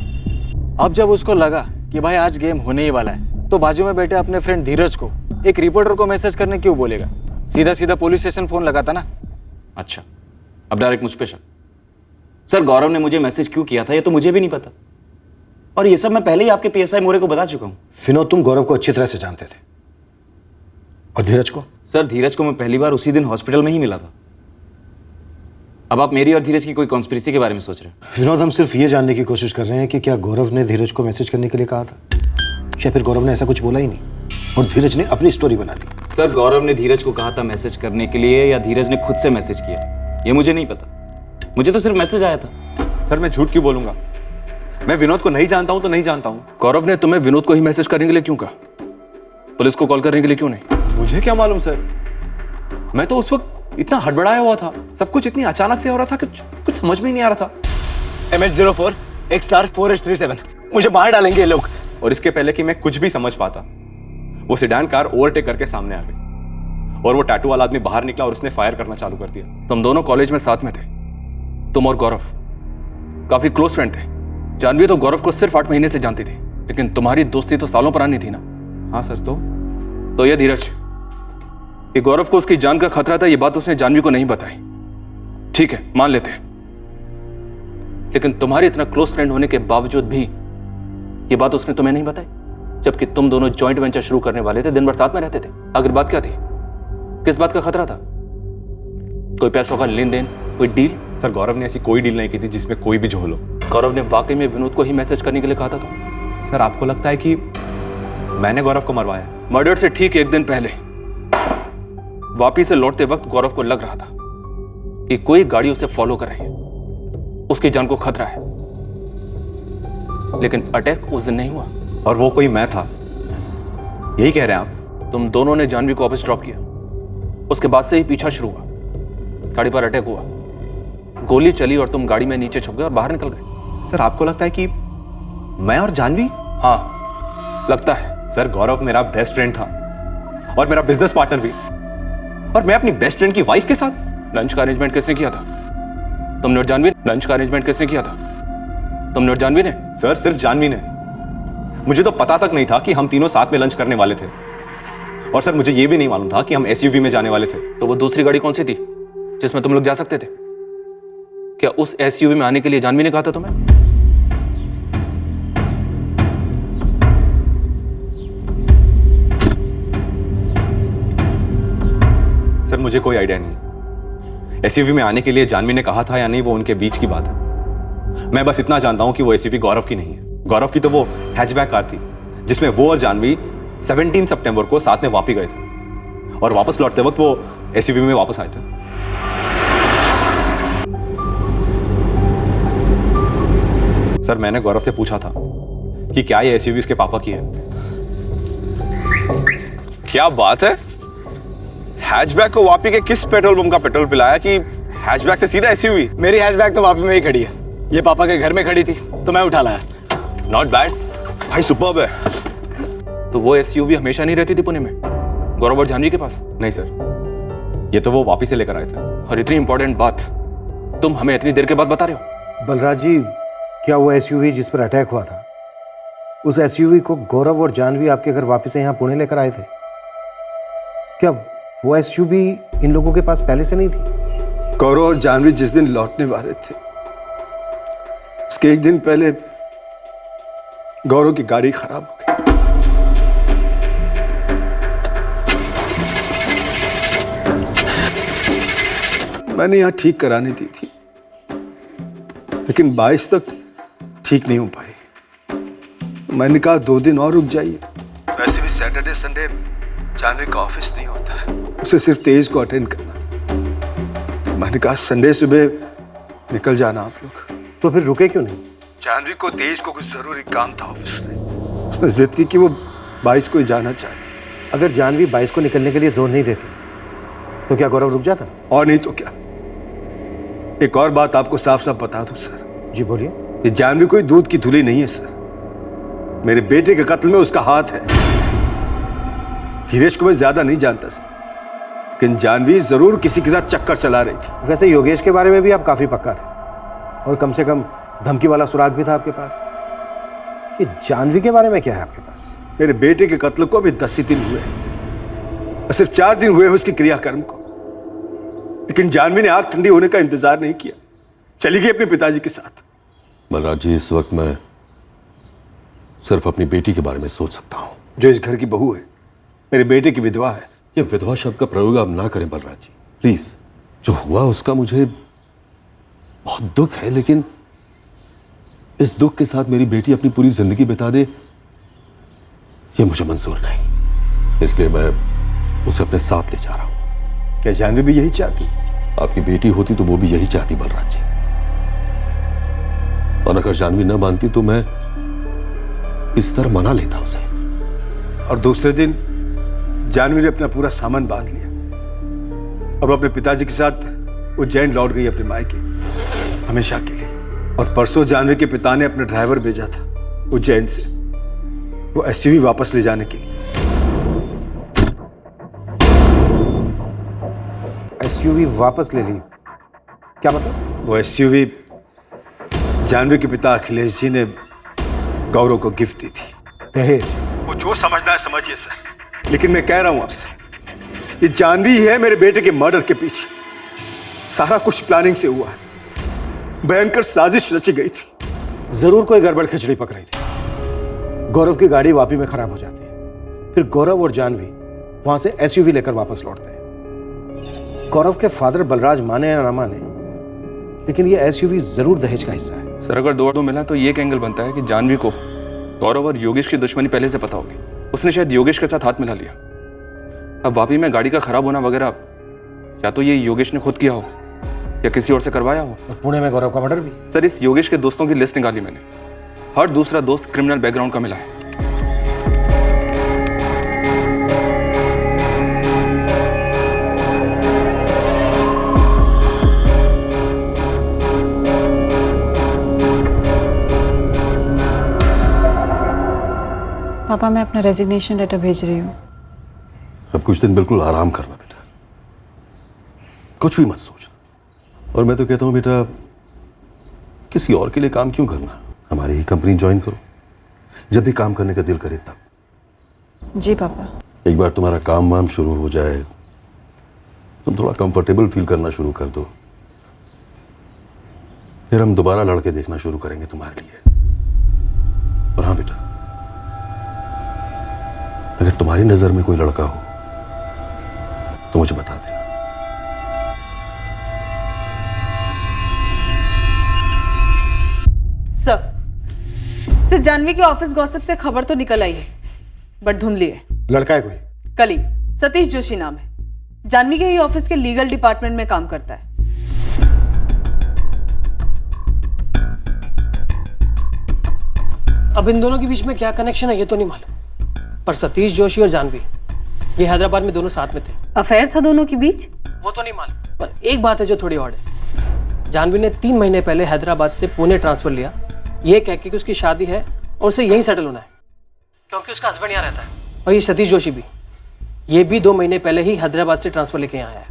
अब जब उसको लगा कि भाई आज गेम होने ही वाला है, तो बाजू में बैठे अपने फ्रेंड धीरज को एक रिपोर्टर को मैसेज करने क्यों बोलेगा? सीधा सीधा पुलिस स्टेशन फोन लगाता ना। अच्छा, अब डायरेक्ट मुझ पे शक। सर, गौरव ने मुझे मैसेज क्यों किया था ये तो मुझे भी नहीं पता, और ये सब मैं पहले ही आपके पीएसआई मोरे को बता चुका हूँ। विनोद, तुम गौरव को अच्छी तरह से जानते थे। और धीरज को? सर, धीरज को मैं पहली बार उसी दिन हॉस्पिटल में ही मिला था। अब आप मेरी और धीरज की कोई कॉन्स्पिरेसी के बारे में सोच रहे हैं? विनोद, हम सिर्फ ये जानने की कोशिश कर रहे हैं कि क्या गौरव ने धीरज को मैसेज करने के लिए कहा था, या फिर गौरव ने ऐसा कुछ बोला ही नहीं और धीरज ने अपनी स्टोरी बना दी? सर, गौरव ने धीरज को कहा था मैसेज करने के लिए, या धीरज ने खुद से मैसेज किया, ये मुझे नहीं पता। मुझे तो सिर्फ मैसेज आया था। सर, मैं झूठ क्यों बोलूंगा? मैं विनोद को नहीं जानता हूं तो नहीं जानता हूं। गौरव ने तुम्हें विनोद को ही मैसेज करने के लिए क्यों कहा? पुलिस को कॉल करने के लिए क्यों नहीं? मुझे क्या मालूम सर, मैं तो उस वक्त इतना हड़बड़ाया हुआ था, सब कुछ इतनी अचानक से हो रहा था कि कुछ समझ में ही नहीं आ रहा था। MH04 XR4H37, मुझे मार डालेंगे ये लोग। और इसके पहले कि मैं कुछ भी समझ पाता, वो सेडान कार ओवरटेक करके सामने आ गई, और वो टैटू वाला आदमी बाहर निकला और उसने फायर करना चालू कर दिया। तुम दोनों कॉलेज में साथ में थे, तुम और गौरव काफी क्लोज फ्रेंड थे। जानवी तो गौरव को सिर्फ 8 महीने से जानती थी, लेकिन तुम्हारी दोस्ती तो सालों पुरानी थी ना? हाँ सर। तो ये धीरज, कि गौरव को उसकी जान का खतरा था, ये बात उसने जानवी को नहीं बताई। ठीक है, मान लेते हैं, लेकिन तुम्हारे इतना क्लोज फ्रेंड होने के बावजूद भी ये बात उसने तुम्हें नहीं बताई, जबकि तुम दोनों जॉइंट वेंचर शुरू करने वाले थे, दिन भर साथ में रहते थे। आखिर बात क्या थी? किस बात का खतरा था? कोई पैसों का लेन देन, कोई डील? सर, गौरव ने ऐसी कोई डील नहीं की थी जिसमें कोई भी झोल हो। गौरव ने वाकई में विनोद को ही मैसेज करने के लिए कहा था तो? सर, आपको लगता है कि मैंने गौरव को मरवाया? मर्डर से ठीक 1 दिन पहले वापी से लौटते वक्त गौरव को लग रहा था कि कोई गाड़ी उसे फॉलो कर रही है, उसकी जान को खतरा है, लेकिन अटैक उस दिन नहीं हुआ। और वो कोई मैं था, यही कह रहे हैं आप? तुम दोनों ने जानवी को वापस ड्रॉप किया, उसके बाद से ही पीछा शुरू हुआ, गाड़ी पर अटैक हुआ, गोली चली और तुम गाड़ी में नीचे छुप गए और बाहर निकल गए। सर, आपको लगता है कि मैं और जानवी? हाँ, लगता है। सर, गौरव मेरा बेस्ट फ्रेंड था और मेरा बिजनेस पार्टनर भी, और मैं अपनी बेस्ट फ्रेंड की वाइफ के साथ। लंच का अरेंजमेंट किसने किया था? तुमने और जानवी? लंच का अरेंजमेंट किसने किया था? तुमने और जानवी ने? सर, सिर्फ जानवी ने। मुझे तो पता तक नहीं था कि हम तीनों साथ में लंच करने वाले थे, और सर मुझे यह भी नहीं मालूम था कि हम SUV में जाने वाले थे। तो वो दूसरी गाड़ी कौन सी थी जिसमें तुम लोग जा सकते थे? क्या उस SUV में आने के लिए जानवी ने कहा था तुम्हें? सर, मुझे कोई आइडिया नहीं। SUV में आने के लिए जानवी ने कहा था या नहीं, वो उनके बीच की बात है। मैं बस इतना जानता हूं कि वो SUV गौरव की नहीं है। गौरव की तो वो हैचबैक कार थी जिसमें वो और जानवी 17 सितंबर को साथ में वापी गए थे और वापस लौटते वक्त वो एसयूवी में वापस आए थे। सर मैंने गौरव से पूछा था कि क्या ये एसयूवी इसके पापा की है। क्या बात है, हैचबैक को वापी के किस पेट्रोल पंप का पेट्रोल पिलाया कि हैचबैक से सीधा एसयूवी? मेरी हैचबैक तो वापी में ही खड़ी है, ये पापा के घर में खड़ी थी तो मैं उठा लाया। नॉट बैड भाई, सुपर्ब है। तो वो एसयूवी हमेशा नहीं रहती थी पुणे में गौरव और जानवी के पास? नहीं सर, ये तो वो वापी से लेकर आए थे। और इतनी इंपॉर्टेंट बात तुम हमें इतनी देर के बाद बता रहे हो। बलराज जी, क्या वो एसयूवी जिस पर अटैक हुआ था, उस एसयूवी को गौरव और जानवी आपके घर वापस से यहाँ पुणे लेकर आए थे? क्या वो एसयूवी इन लोगों के पास पहले से नहीं थी? गौरव और जानवी जिस दिन लौटने वाले थे उसके एक दिन पहले गौरव की गाड़ी खराब हो गई। मैंने यहाँ ठीक कराने दी थी लेकिन 22 तक ठीक नहीं हो पाई। मैंने कहा 2 दिन और रुक जाइए। वैसे भी सैटरडे संडे जानवी का ऑफिस नहीं होता है, उसे सिर्फ तेज को अटेंड करना था। मैंने कहा संडे सुबह निकल जाना आप लोग। तो फिर रुके क्यों नहीं? जानवी को तेज को कुछ जरूरी काम था ऑफिस में, उसने जिद की कि वो 22 को ही जाना चाहती। अगर जानवी 22 को निकलने के लिए जोर नहीं देती तो क्या गौरव रुक जाता? और नहीं तो क्या। एक और बात आपको साफ साफ बता दूं सर। जी बोलिए। ये जानवी कोई दूध की धुली नहीं है सर, मेरे बेटे के कत्ल में उसका हाथ है। धीरेश को मैं ज्यादा नहीं जानता सर, लेकिन जानवी जरूर किसी के साथ चक्कर चला रही थी। वैसे योगेश के बारे में भी आप काफी पक्का थे और कम से कम धमकी वाला सुराग भी था आपके पास। ये जानवी के बारे में क्या है आपके पास? मेरे बेटे के कत्ल को अभी 10 ही दिन हुए हैं, सिर्फ 4 दिन हुए उसके क्रियाकर्म को, लेकिन जानवी ने आग ठंडी होने का इंतजार नहीं किया, चली गई अपने पिताजी के साथ। बलराज जी, इस वक्त मैं सिर्फ अपनी बेटी के बारे में सोच सकता हूँ, जो इस घर की बहू है, मेरे बेटे की विधवा है। ये विधवा शब्द का प्रयोग आप ना करें बलराज जी, प्लीज। जो हुआ उसका मुझे बहुत दुख है, लेकिन इस दुख के साथ मेरी बेटी अपनी पूरी जिंदगी बिता दे, ये मुझे मंजूर नहीं। इसलिए मैं उसे अपने साथ ले जा रहा हूं। क्या जानवी भी यही चाहती? आपकी बेटी होती तो वो भी यही चाहती बलराज जी, और अगर जानवी न मानती तो मैं इस तरह मना लेता उसे। और दूसरे दिन जानवी ने अपना पूरा सामान बांध लिया और वो अपने पिताजी के साथ उज्जैन लौट गई अपने मायके हमेशा के लिए। और परसों जानवी के पिता ने अपना ड्राइवर भेजा था उज्जैन से वो एसयूवी वापस ले जाने के लिए। एसयूवी वापस ले ली? क्या मतलब? वो एसयूवी जानवी के पिता अखिलेश जी ने गौरव को गिफ्ट दी थी। दहेज? वो जो समझना है समझिए सर, लेकिन मैं कह रहा हूं आपसे, ये जानवी ही है मेरे बेटे के मर्डर के पीछे। सारा कुछ प्लानिंग से हुआ है, भयंकर साजिश रची गई थी। जरूर कोई गड़बड़ खिचड़ी पक रही थी। गौरव की गाड़ी वापी में खराब हो जाती है, फिर गौरव और जानवी वहां से एसयूवी लेकर वापस लौटते हैं। गौरव के फादर बलराज माने या ना माने, लेकिन ये एसयूवी जरूर दहेज का हिस्सा है। सर अगर 2 मिला तो ये एक एंगल बनता है कि जानवी को गौरव और योगेश की दुश्मनी पहले से पता होगी, उसने शायद योगेश के साथ हाथ मिला लिया। अब वापी में गाड़ी का खराब होना वगैरह या तो ये योगेश ने खुद किया हो या किसी और से करवाया हो। और पुणे में गौरव का मर्डर भी? सर इस योगेश के दोस्तों की लिस्ट निकाली मैंने, हर दूसरा दोस्त क्रिमिनल बैकग्राउंड का मिला है। पापा मैं अपना रेजिग्नेशन लेटर भेज रही हूँ। अब कुछ दिन बिल्कुल आराम करना बेटा, कुछ भी मत सोचना। और मैं तो कहता हूँ बेटा, किसी और के लिए काम क्यों करना, हमारी ही कंपनी ज्वाइन करो, जब भी काम करने का दिल करे तब। जी पापा। एक बार तुम्हारा काम वाम शुरू हो जाए, तुम थोड़ा कंफर्टेबल फील करना शुरू कर दो, फिर हम दोबारा लड़के देखना शुरू करेंगे तुम्हारे लिए। और हाँ बेटा, अगर तुम्हारी नजर में कोई लड़का हो तो मुझे बता देना। सर जानवी के ऑफिस गॉसिप से खबर तो निकल आई है। बट धुंधली है। लड़का है कोई? कलीग सतीश जोशी नाम है, जानवी के ही ऑफिस के लीगल डिपार्टमेंट में काम करता है। अब इन दोनों के बीच में क्या कनेक्शन है ये तो नहीं मालूम, पर सतीश जोशी और जानवी ये हैदराबाद में दोनों साथ में थे। अफेयर था दोनों के बीच? वो तो नहीं मालूम, पर एक बात है जो थोड़ी और है। जानवी ने 3 महीने पहले हैदराबाद से पुणे ट्रांसफर लिया, ये कह के कि उसकी शादी है और उसे यहीं सेटल होना है, क्योंकि उसका हस्बैंड यहाँ रहता है। और ये सतीश जोशी भी, ये भी 2 महीने पहले ही हैदराबाद से ट्रांसफर लेके यहाँ आया है।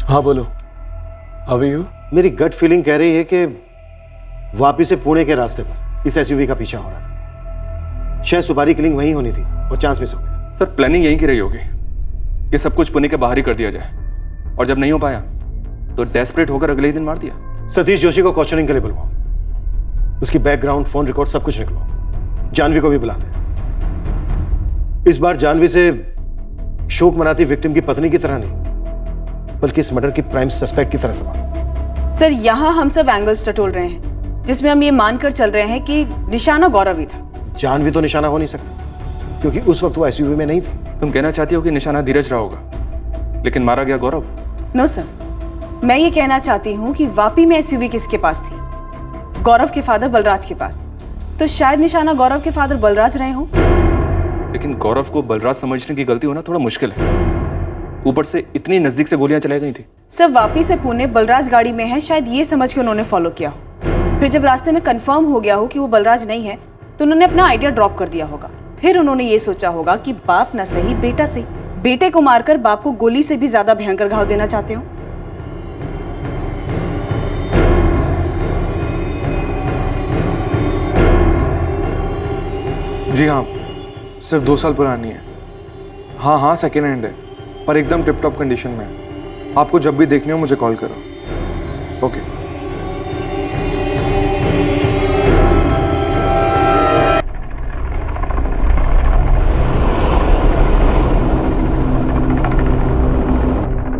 हाँ बोलो, हाउ आर यू? मेरी गट फीलिंग कह रही है कि वापिस से पुणे के रास्ते पर इस एसयूवी का पीछा हो रहा था। शायद सुपारी किलिंग वहीं होनी थी और चांस मिस हो गया। सर प्लानिंग यहीं की रही होगी कि सब कुछ पुणे के बाहर ही कर दिया जाए, और जब नहीं हो पाया तो डेस्परेट होकर अगले ही दिन मार दिया। सतीश जोशी को क्वेश्चनिंग के लिए बुलवाओ, उसकी बैकग्राउंड, फोन रिकॉर्ड सब कुछ निकलवाओ। जानवी को भी बुलाते हैं। इस बार जानवी से शोक मनाती विक्टिम की पत्नी की तरह नहीं, बल्कि इस मर्डर की प्राइम सस्पेक्ट की तरह सवाल। सर यहाँ हम सब एंगल्स टटोल रहे हैं, जिसमें हम ये मानकर चल रहे हैं कि निशाना गौरव ही था। जानवी तो निशाना हो नहीं सकता, क्योंकि उस वक्त वो एसयूवी में नहीं थी। तुम कहना चाहती हो कि निशाना धीरज रहा होगा, लेकिन मारा गया गौरव? नो सर, मैं ये कहना चाहती हूँ कि वापी में एसयूवी किसके पास थी? गौरव के फादर बलराज के पास। तो शायद निशाना गौरव के फादर बलराज रहे हो। लेकिन गौरव को बलराज समझने की गलती होना थोड़ा मुश्किल है, ऊपर से इतनी नजदीक से गोलियां चलाई गई थी। सर वापी से पुणे बलराज गाड़ी में है, शायद ये समझ के उन्होंने फॉलो किया हो। फिर जब रास्ते में कंफर्म हो गया हो कि वो बलराज नहीं है, तो उन्होंने अपना आइडिया ड्रॉप कर दिया होगा। फिर उन्होंने ये सोचा होगा कि बाप ना सही बेटा सही, बेटे को मारकर बाप को गोली से भी ज्यादा भयंकर घाव देना चाहते हो। जी हाँ, सिर्फ 2 साल पुरानी है। हाँ हाँ, सेकेंड हैंड है, पर एकदम टिप टॉप कंडीशन में है। आपको जब भी देखनी हो मुझे कॉल करो। ओके।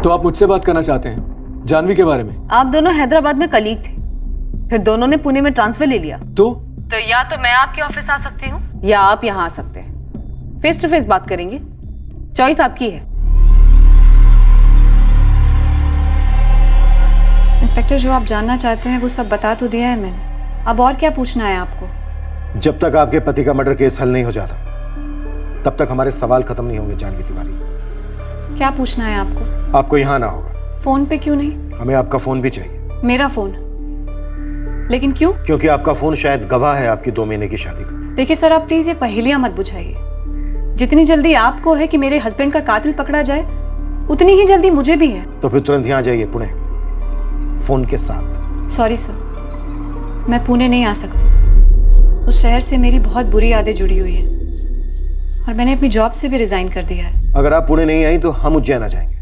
तो आप मुझसे बात करना चाहते हैं जानवी के बारे में? आप दोनों हैदराबाद में कलीग थे, फिर दोनों ने पुणे में ट्रांसफर ले लिया। तो या तो मैं आपके ऑफिस आ सकती हूँ या आप यहाँ आ सकते हैं। फेस टू फेस बात करेंगे, चॉइस आपकी है। इंस्पेक्टर, जो आप जानना चाहते हैं वो सब बता तो दिया है मैंने, अब और क्या पूछना है आपको? जब तक आपके पति का मर्डर केस हल नहीं हो जाता, तब तक हमारे सवाल खत्म नहीं होंगे जानवी तिवारी। क्या पूछना है आपको? आपको यहाँ आना होगा। फोन पे क्यों नहीं? हमें आपका फोन भी चाहिए। मेरा फोन? लेकिन क्यों? क्योंकि आपका फोन शायद गवाह है आपकी 2 महीने की शादी का। देखिए सर, आप प्लीज ये पहेलियां मत बुझाइए। जितनी जल्दी आपको है कि मेरे हस्बैंड का कातिल पकड़ा जाए, उतनी ही जल्दी मुझे भी है। तो फिर तुरंत यहाँ जाइए पुणे, फोन के साथ। सॉरी सर, मैं पुणे नहीं आ सकती। उस शहर से मेरी बहुत बुरी यादें जुड़ी हुई है और मैंने अपनी जॉब से भी रिजाइन कर दिया है। अगर आप पुणे नहीं आई तो हम उज्जैन आ जाएंगे,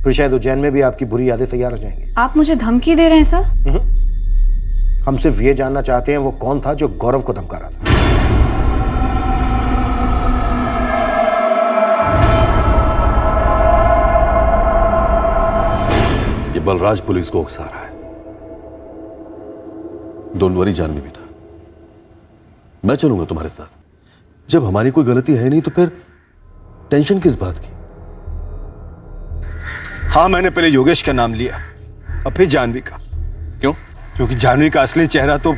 फिर शायद उज्जैन में भी आपकी बुरी यादें तैयार हो जाएंगी। आप मुझे धमकी दे रहे हैं सर? हम सिर्फ ये जानना चाहते हैं वो कौन था जो गौरव को धमका रहा था। ये बलराज पुलिस को उकसा रहा है। डोंट वरी जानवी बेटा, मैं चलूंगा तुम्हारे साथ। जब हमारी कोई गलती है नहीं तो फिर टेंशन किस बात की? हाँ, मैंने पहले योगेश का नाम लिया, अब फिर जानवी का। क्यों? क्योंकि जानवी का असली चेहरा तो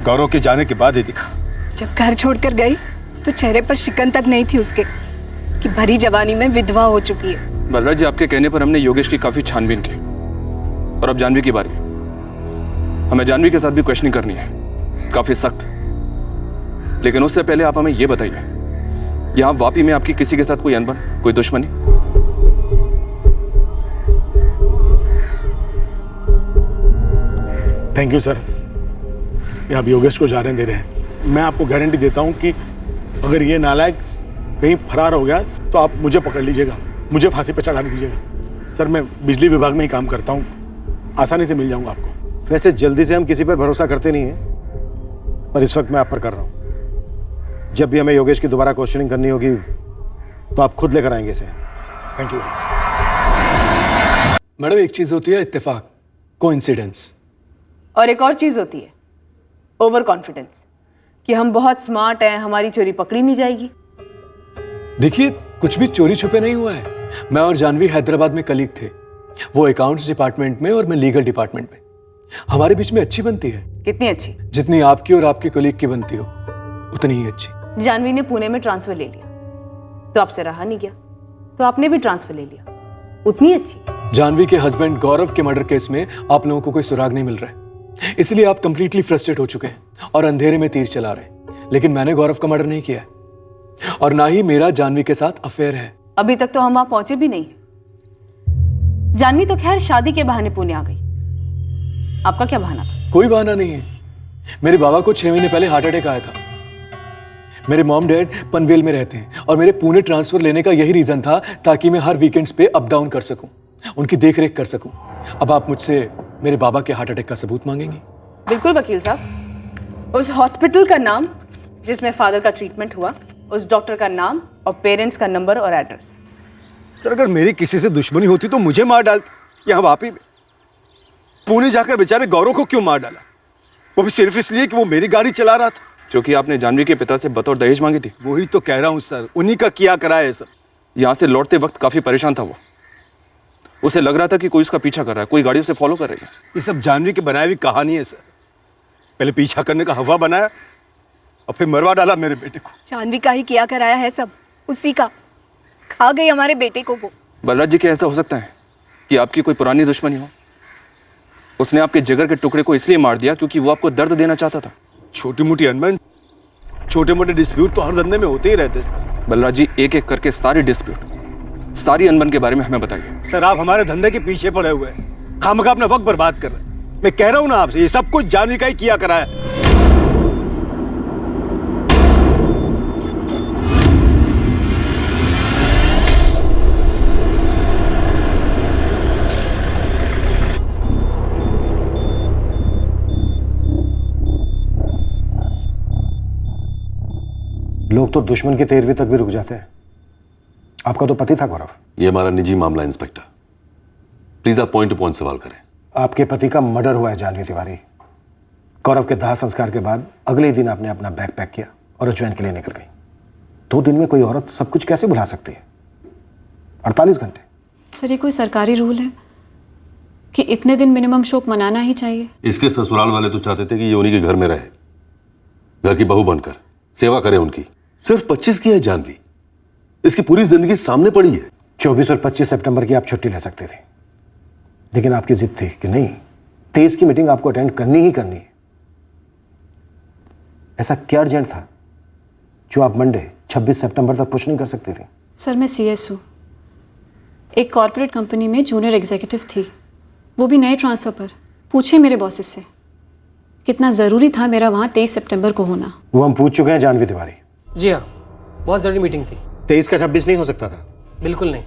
गौरव के जाने के बाद ही दिखा। जब घर छोड़कर गई तो चेहरे पर शिकन तक नहीं थी उसके कि भरी जवानी में विधवा हो चुकी है। बलराज जी, आपके कहने पर हमने योगेश की काफी छानबीन की, और अब जानवी की बारी है। हमें जानवी के साथ भी क्वेश्चनिंग करनी है, काफी सख्त। लेकिन उससे पहले आप हमें यह बताइए, यहां वापी में आपकी किसी के साथ कोई अनबन, कोई दुश्मनी? थैंक यू सर, ये आप योगेश को जाने दे रहे हैं। मैं आपको गारंटी देता हूं कि अगर ये नालायक कहीं फरार हो गया तो आप मुझे पकड़ लीजिएगा, मुझे फांसी पे चढ़ा दीजिएगा। सर, मैं बिजली विभाग में ही काम करता हूं, आसानी से मिल जाऊंगा आपको। वैसे जल्दी से हम किसी पर भरोसा करते नहीं हैं, पर इस वक्त मैं आप पर कर रहा हूं। जब भी हमें योगेश की दोबारा क्वेश्चनिंग करनी होगी तो आप खुद लेकर आएंगे इसे। थैंक यू मैडम, एक चीज होती है इत्तेफाक, कोइंसिडेंस, और एक और चीज होती है ओवर कॉन्फिडेंस, कि हम बहुत स्मार्ट हैं, हमारी चोरी पकड़ी नहीं जाएगी। देखिए, कुछ भी चोरी छुपे नहीं हुआ है। मैं और जानवी हैदराबाद में कलीग थे, वो अकाउंट्स डिपार्टमेंट में और मैं लीगल डिपार्टमेंट में। हमारे बीच में अच्छी बनती है। कितनी अच्छी? जितनी आपकी और आपके कलीग की बनती हो उतनी ही अच्छी। जानवी ने पुणे में ट्रांसफर ले लिया तो आपसे रहा नहीं गया, तो आपने भी ट्रांसफर ले लिया, उतनी अच्छी। जानवी के हस्बैंड गौरव के मर्डर केस में आप लोगों को कोई सुराग नहीं मिल रहा है, इसलिए आप कंप्लीटली फ्रस्ट्रेट हो चुके हैं और अंधेरे में तीर चला रहे हैं। लेकिन मैंने गौरव का मर्डर नहीं किया है और ना ही मेरा जानवी के साथ अफेयर है। अभी तक तो हम वहां पहुंचे भी नहीं। जानवी तो खैर शादी के बहाने पुणे आ गई, आपका क्या बहाना था? कोई बहाना नहीं है। मेरे बाबा को 6 महीने पहले हार्ट अटैक आया था। मेरे मॉम डैड पनवेल में रहते हैं और मेरे पुणे ट्रांसफर लेने का यही रीजन था ताकि मैं हर वीकेंड्स पे अप डाउन कर सकूं, उनकी देखरेख कर सकूं। अब आप मुझसे मेरे बाबा के हार्ट अटैक का सबूत मांगेंगी? बिल्कुल वकील साहब, उस हॉस्पिटल का नाम जिसमें फादर का ट्रीटमेंट हुआ, उस डॉक्टर का नाम और पेरेंट्स का नंबर और एड्रेस। सर, अगर मेरी किसी से दुश्मनी होती तो मुझे मार डालती। यहाँ वापी में पुणे जाकर बेचारे गौरव को क्यों मार डाला? वो भी सिर्फ इसलिए कि वो मेरी गाड़ी चला रहा था। जो कि आपने जानवी के पिता से बतौर दहेज मांगी थी। वही तो कह रहा हूँ सर, उन्हीं का किया करा है सब। यहाँ से लौटते वक्त काफी परेशान था वो। उसे लग रहा था कि कोई उसका पीछा कर रहा है, कोई गाड़ी उसे फॉलो कर रही है। ये सब जानवी की बनाई हुई कहानी है सर। पहले पीछा करने का हवा बनाया और फिर मरवा डाला मेरे बेटे को। जानवी का ही किया कराया है सब, उसी का। खा गई हमारे बेटे को वो। बलराज जी, क्या ऐसा हो सकता है कि आपकी कोई पुरानी दुश्मनी हो? उसने आपके जिगर के टुकड़े को इसलिए मार दिया क्योंकि वो आपको दर्द देना चाहता था। छोटी मोटी अनबन, छोटे मोटे डिस्प्यूट तो हर धंधे में होते ही रहते सर। बलराज जी, एक एक करके सारे डिस्प्यूट, सारी अनबन के बारे में हमें बताइए। सर, आप हमारे धंधे के पीछे पड़े हुए हैं, खामखा अपना वक्त बर्बाद कर रहे हैं। मैं कह रहा हूँ ना आपसे, ये सब कुछ जानवी का ही किया करा है। लोग तो दुश्मन के 13वीं तक भी रुक जाते हैं। आपका तो पति था गौरव। ये हमारा निजी मामला इंस्पेक्टर, प्लीज आप पॉइंट टू पॉइंट सवाल करें। आपके पति का मर्डर हुआ है जानवी तिवारी। गौरव के दाह संस्कार के बाद अगले ही दिन आपने अपना बैग पैक किया और उज्जैन के लिए निकल गई। 2 दिन में कोई औरत सब कुछ कैसे भुला सकती है? 48 घंटे। सर, ये कोई सरकारी रूल है कि इतने दिन मिनिमम शोक मनाना ही चाहिए? इसके ससुराल वाले तो चाहते थे कि ये उन्हीं के घर में रहे, घर की बहू बनकर सेवा करे उनकी। सिर्फ 25 की है जानवी, इसकी पूरी जिंदगी सामने पड़ी है। 24 और 25 सितंबर की आप छुट्टी ले सकते थे, लेकिन आपकी जिद थी कि नहीं, 23 की मीटिंग आपको अटेंड करनी ही करनी है। ऐसा क्या अर्जेंट था जो आप मंडे 26 सितंबर तक पुश नहीं कर सकते थे? सर, मैं CS हूँ, एक कॉर्पोरेट कंपनी में जूनियर एग्जीक्यूटिव थी, वो भी नए ट्रांसफर पर। पूछे मेरे बॉसेस से कितना ज़रूरी था मेरा वहाँ 23 सितंबर को होना। वो हम पूछ चुके हैं जानवी तिवारी। जी हाँ, बहुत ज़रूरी मीटिंग थी। 23 का 26 नहीं हो सकता था? बिल्कुल नहीं,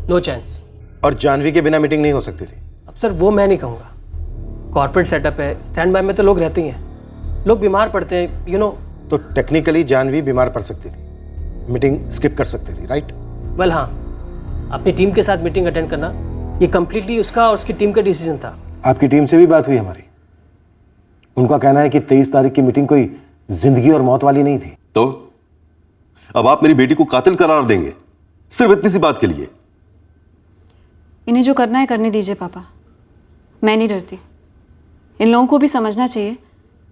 नो चांस। और जानवी के बिना मीटिंग नहीं हो सकती थी? अब सर, वो मैं नहीं कहूँगा। कॉर्पोरेट सेटअप है, स्टैंड बाय में तो लोग रहते ही हैं, लोग बीमार पड़ते हैं, यू नो। तो टेक्निकली जानवी बीमार पड़ सकती थी, मीटिंग स्किप कर सकती थी, राइट? वेल हाँ, अपनी टीम के साथ मीटिंग अटेंड करना ये कंप्लीटली उसका और उसकी टीम का डिसीजन था। आपकी टीम से भी बात हुई हमारी, उनका कहना है कि 23 तारीख की मीटिंग कोई जिंदगी और मौत वाली नहीं थी। तो अब आप मेरी बेटी को कातिल करार देंगे सिर्फ इतनी सी बात के लिए? इन्हें जो करना है करने दीजिए पापा, मैं नहीं डरती। इन लोगों को भी समझना चाहिए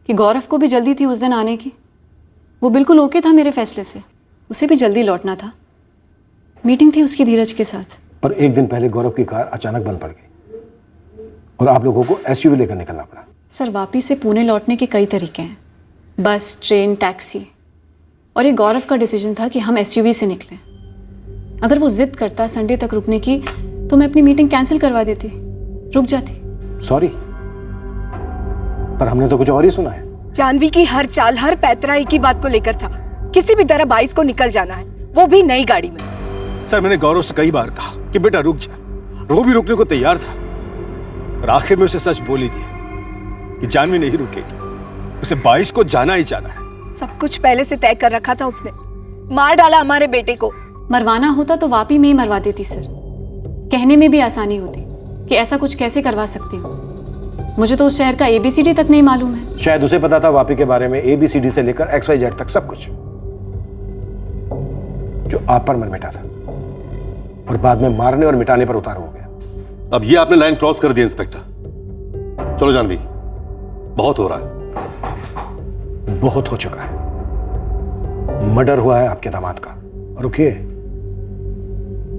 कि गौरव को भी जल्दी थी उस दिन आने की। वो बिल्कुल ओके था मेरे फैसले से, उसे भी जल्दी लौटना था। मीटिंग थी उसकी धीरज के साथ। पर एक दिन पहले गौरव की कार अचानक बंद पड़ गई और आप लोगों को SUV लेकर निकलना पड़ा। सर, वापी से पुणे लौटने के कई तरीके हैं, बस, ट्रेन, टैक्सी। और ये गौरव का डिसीजन था कि हम SUV से निकलें। अगर वो जिद करता संडे तक रुकने की तो मैं अपनी मीटिंग कैंसिल करवा देती, रुक जाती। सॉरी, पर हमने तो कुछ और ही सुना है। जानवी की हर चाल, हर पैतरा एक ही बात को लेकर था, किसी भी तरह 22 को निकल जाना है, वो भी नई गाड़ी में। सर, मैंने गौरव से कई बार कहा कि बेटा रुक जा, वो भी रुकने को तैयार था, और आखिर में उसे सच बोल ही दिया कि जानवी नहीं रुकेगी, उसे 22 को जाना ही जाना है। सब कुछ पहले से तय कर रखा था उसने, मार डाला हमारे बेटे को। मरवाना होता तो वापी में ही मरवा देती सर, कहने में भी आसानी होती कि ऐसा कुछ कैसे करवा सकती हो। मुझे तो उस शहर का ABCD तक नहीं मालूम है। शायद उसे पता था वापी के बारे में ABCD से लेकर XYZ तक सब कुछ, जो आप पर मन मिटा था और बाद में मारने और मिटाने पर उतार हो गया। अब ये आपने लाइन क्रॉस कर दी इंस्पेक्टर। चलो जानवी, बहुत हो रहा है। बहुत हो चुका है। मर्डर हुआ है आपके दामाद का। और रुकिए,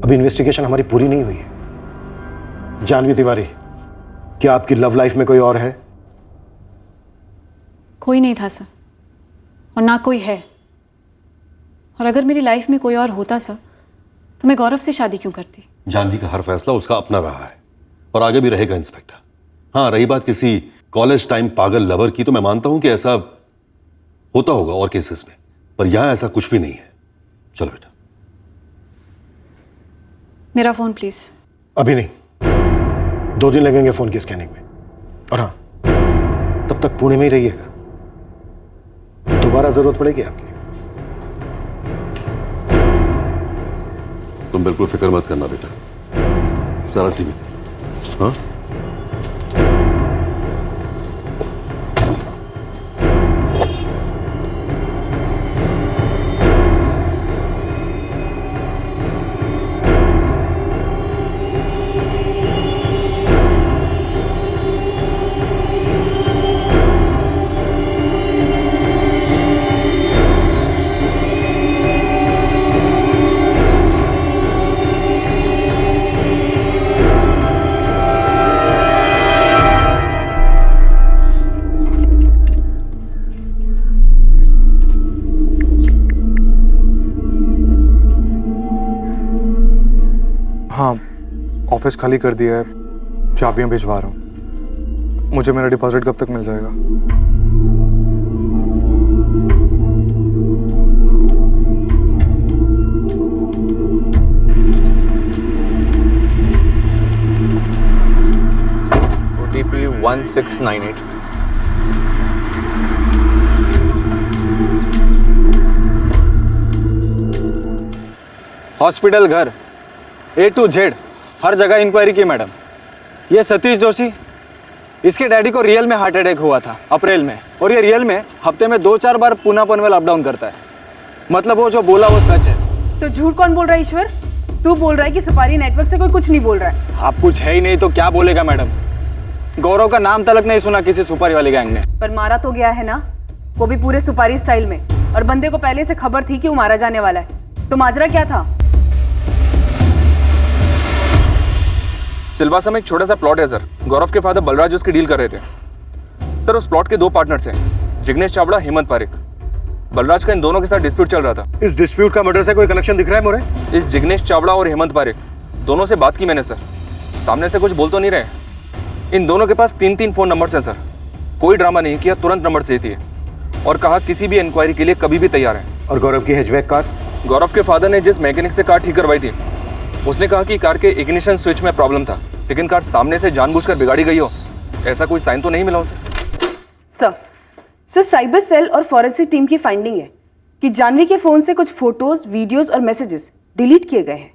अभी इन्वेस्टिगेशन हमारी पूरी नहीं हुई है। जानवी तिवारी, क्या आपकी लव लाइफ में कोई और है? कोई नहीं था सर, और ना कोई है। और अगर मेरी लाइफ में कोई और होता सर, तो मैं गौरव से शादी क्यों करती? जानवी का हर फैसला उसका अपना रहा है और आगे भी रहेगा इंस्पेक्टर। हाँ, रही बात किसी कॉलेज टाइम पागल लवर की, तो मैं मानता हूं कि ऐसा होता होगा और केसेस में, पर यहां ऐसा कुछ भी नहीं है। चलो बेटा। मेरा फोन प्लीज। अभी नहीं, 2 दिन लगेंगे फोन की स्कैनिंग में। और हाँ, तब तक पुणे में ही रहिएगा, दोबारा जरूरत पड़ेगी आपकी। तुम बिल्कुल फिक्र मत करना बेटा, सारा सी में। हाँ, हाँ, ऑफिस खाली कर दिया है, चाबियां भिजवा रहा हूँ। मुझे मेरा डिपॉजिट कब तक मिल जाएगा? OTP 1698। हॉस्पिटल, घर, A to Z हर जगह इंक्वायरी की मैडम। ये सतीश जोशी, इसके डैडी को रियल में हार्ट अटैक हुआ था अप्रैल में, और ये रियल में हफ्ते में 2-4 बार पूना पनवेल अप डाउन करता है। मतलब वो जो बोला वो सच है। तो झूठ कौन बोल रहा है ईश्वर? तू बोल रहा है कि सुपारी नेटवर्क से कोई कुछ नहीं बोल रहा है। आप कुछ है ही नहीं तो क्या बोलेगा मैडम? गौरव का नाम तलक नहीं सुना किसी सुपारी वाली गैंग ने। पर मारा तो गया है ना, वो भी पूरे सुपारी स्टाइल में, और बंदे को पहले से खबर थी कि वो मारा जाने वाला है। तो माजरा क्या था? सिलवासा में एक छोटा सा प्लॉट है सर। गौरव के फादर बलराज उसकी डील कर रहे थे सर। उस प्लॉट के 2 पार्टनर्स हैं, जिग्नेश चावड़ा, हेमंत पारिक। बलराज का इन दोनों के साथ डिस्प्यूट चल रहा था। इस डिस्प्यूट का मर्डर से कोई कनेक्शन दिख रहा है मोरे? इस जिग्नेश चावड़ा और हेमंत पारिक दोनों से बात की मैंने सर। सामने से कुछ बोल तो नहीं रहे। इन दोनों के पास 3-3 फोन नंबर्स हैं सर। कोई ड्रामा नहीं किया, तुरंत नंबर दे दिए और कहा किसी भी इंक्वायरी के लिए कभी भी तैयार है। और गौरव की हैचबैक कार? गौरव के फादर ने जिस मैकेनिक से कार ठीक करवाई थी, उसने कहा कि कार के इग्निशन स्विच में प्रॉब्लम था, लेकिन कार सामने से जानबूझकर बिगाड़ी गई हो, ऐसा कोई साइन तो नहीं मिला उसे। सर, साइबर सेल और फॉरेंसिक टीम की फाइंडिंग है कि जानवी के फोन से कुछ फोटोज, वीडियोस और मैसेजेस डिलीट किए गए हैं।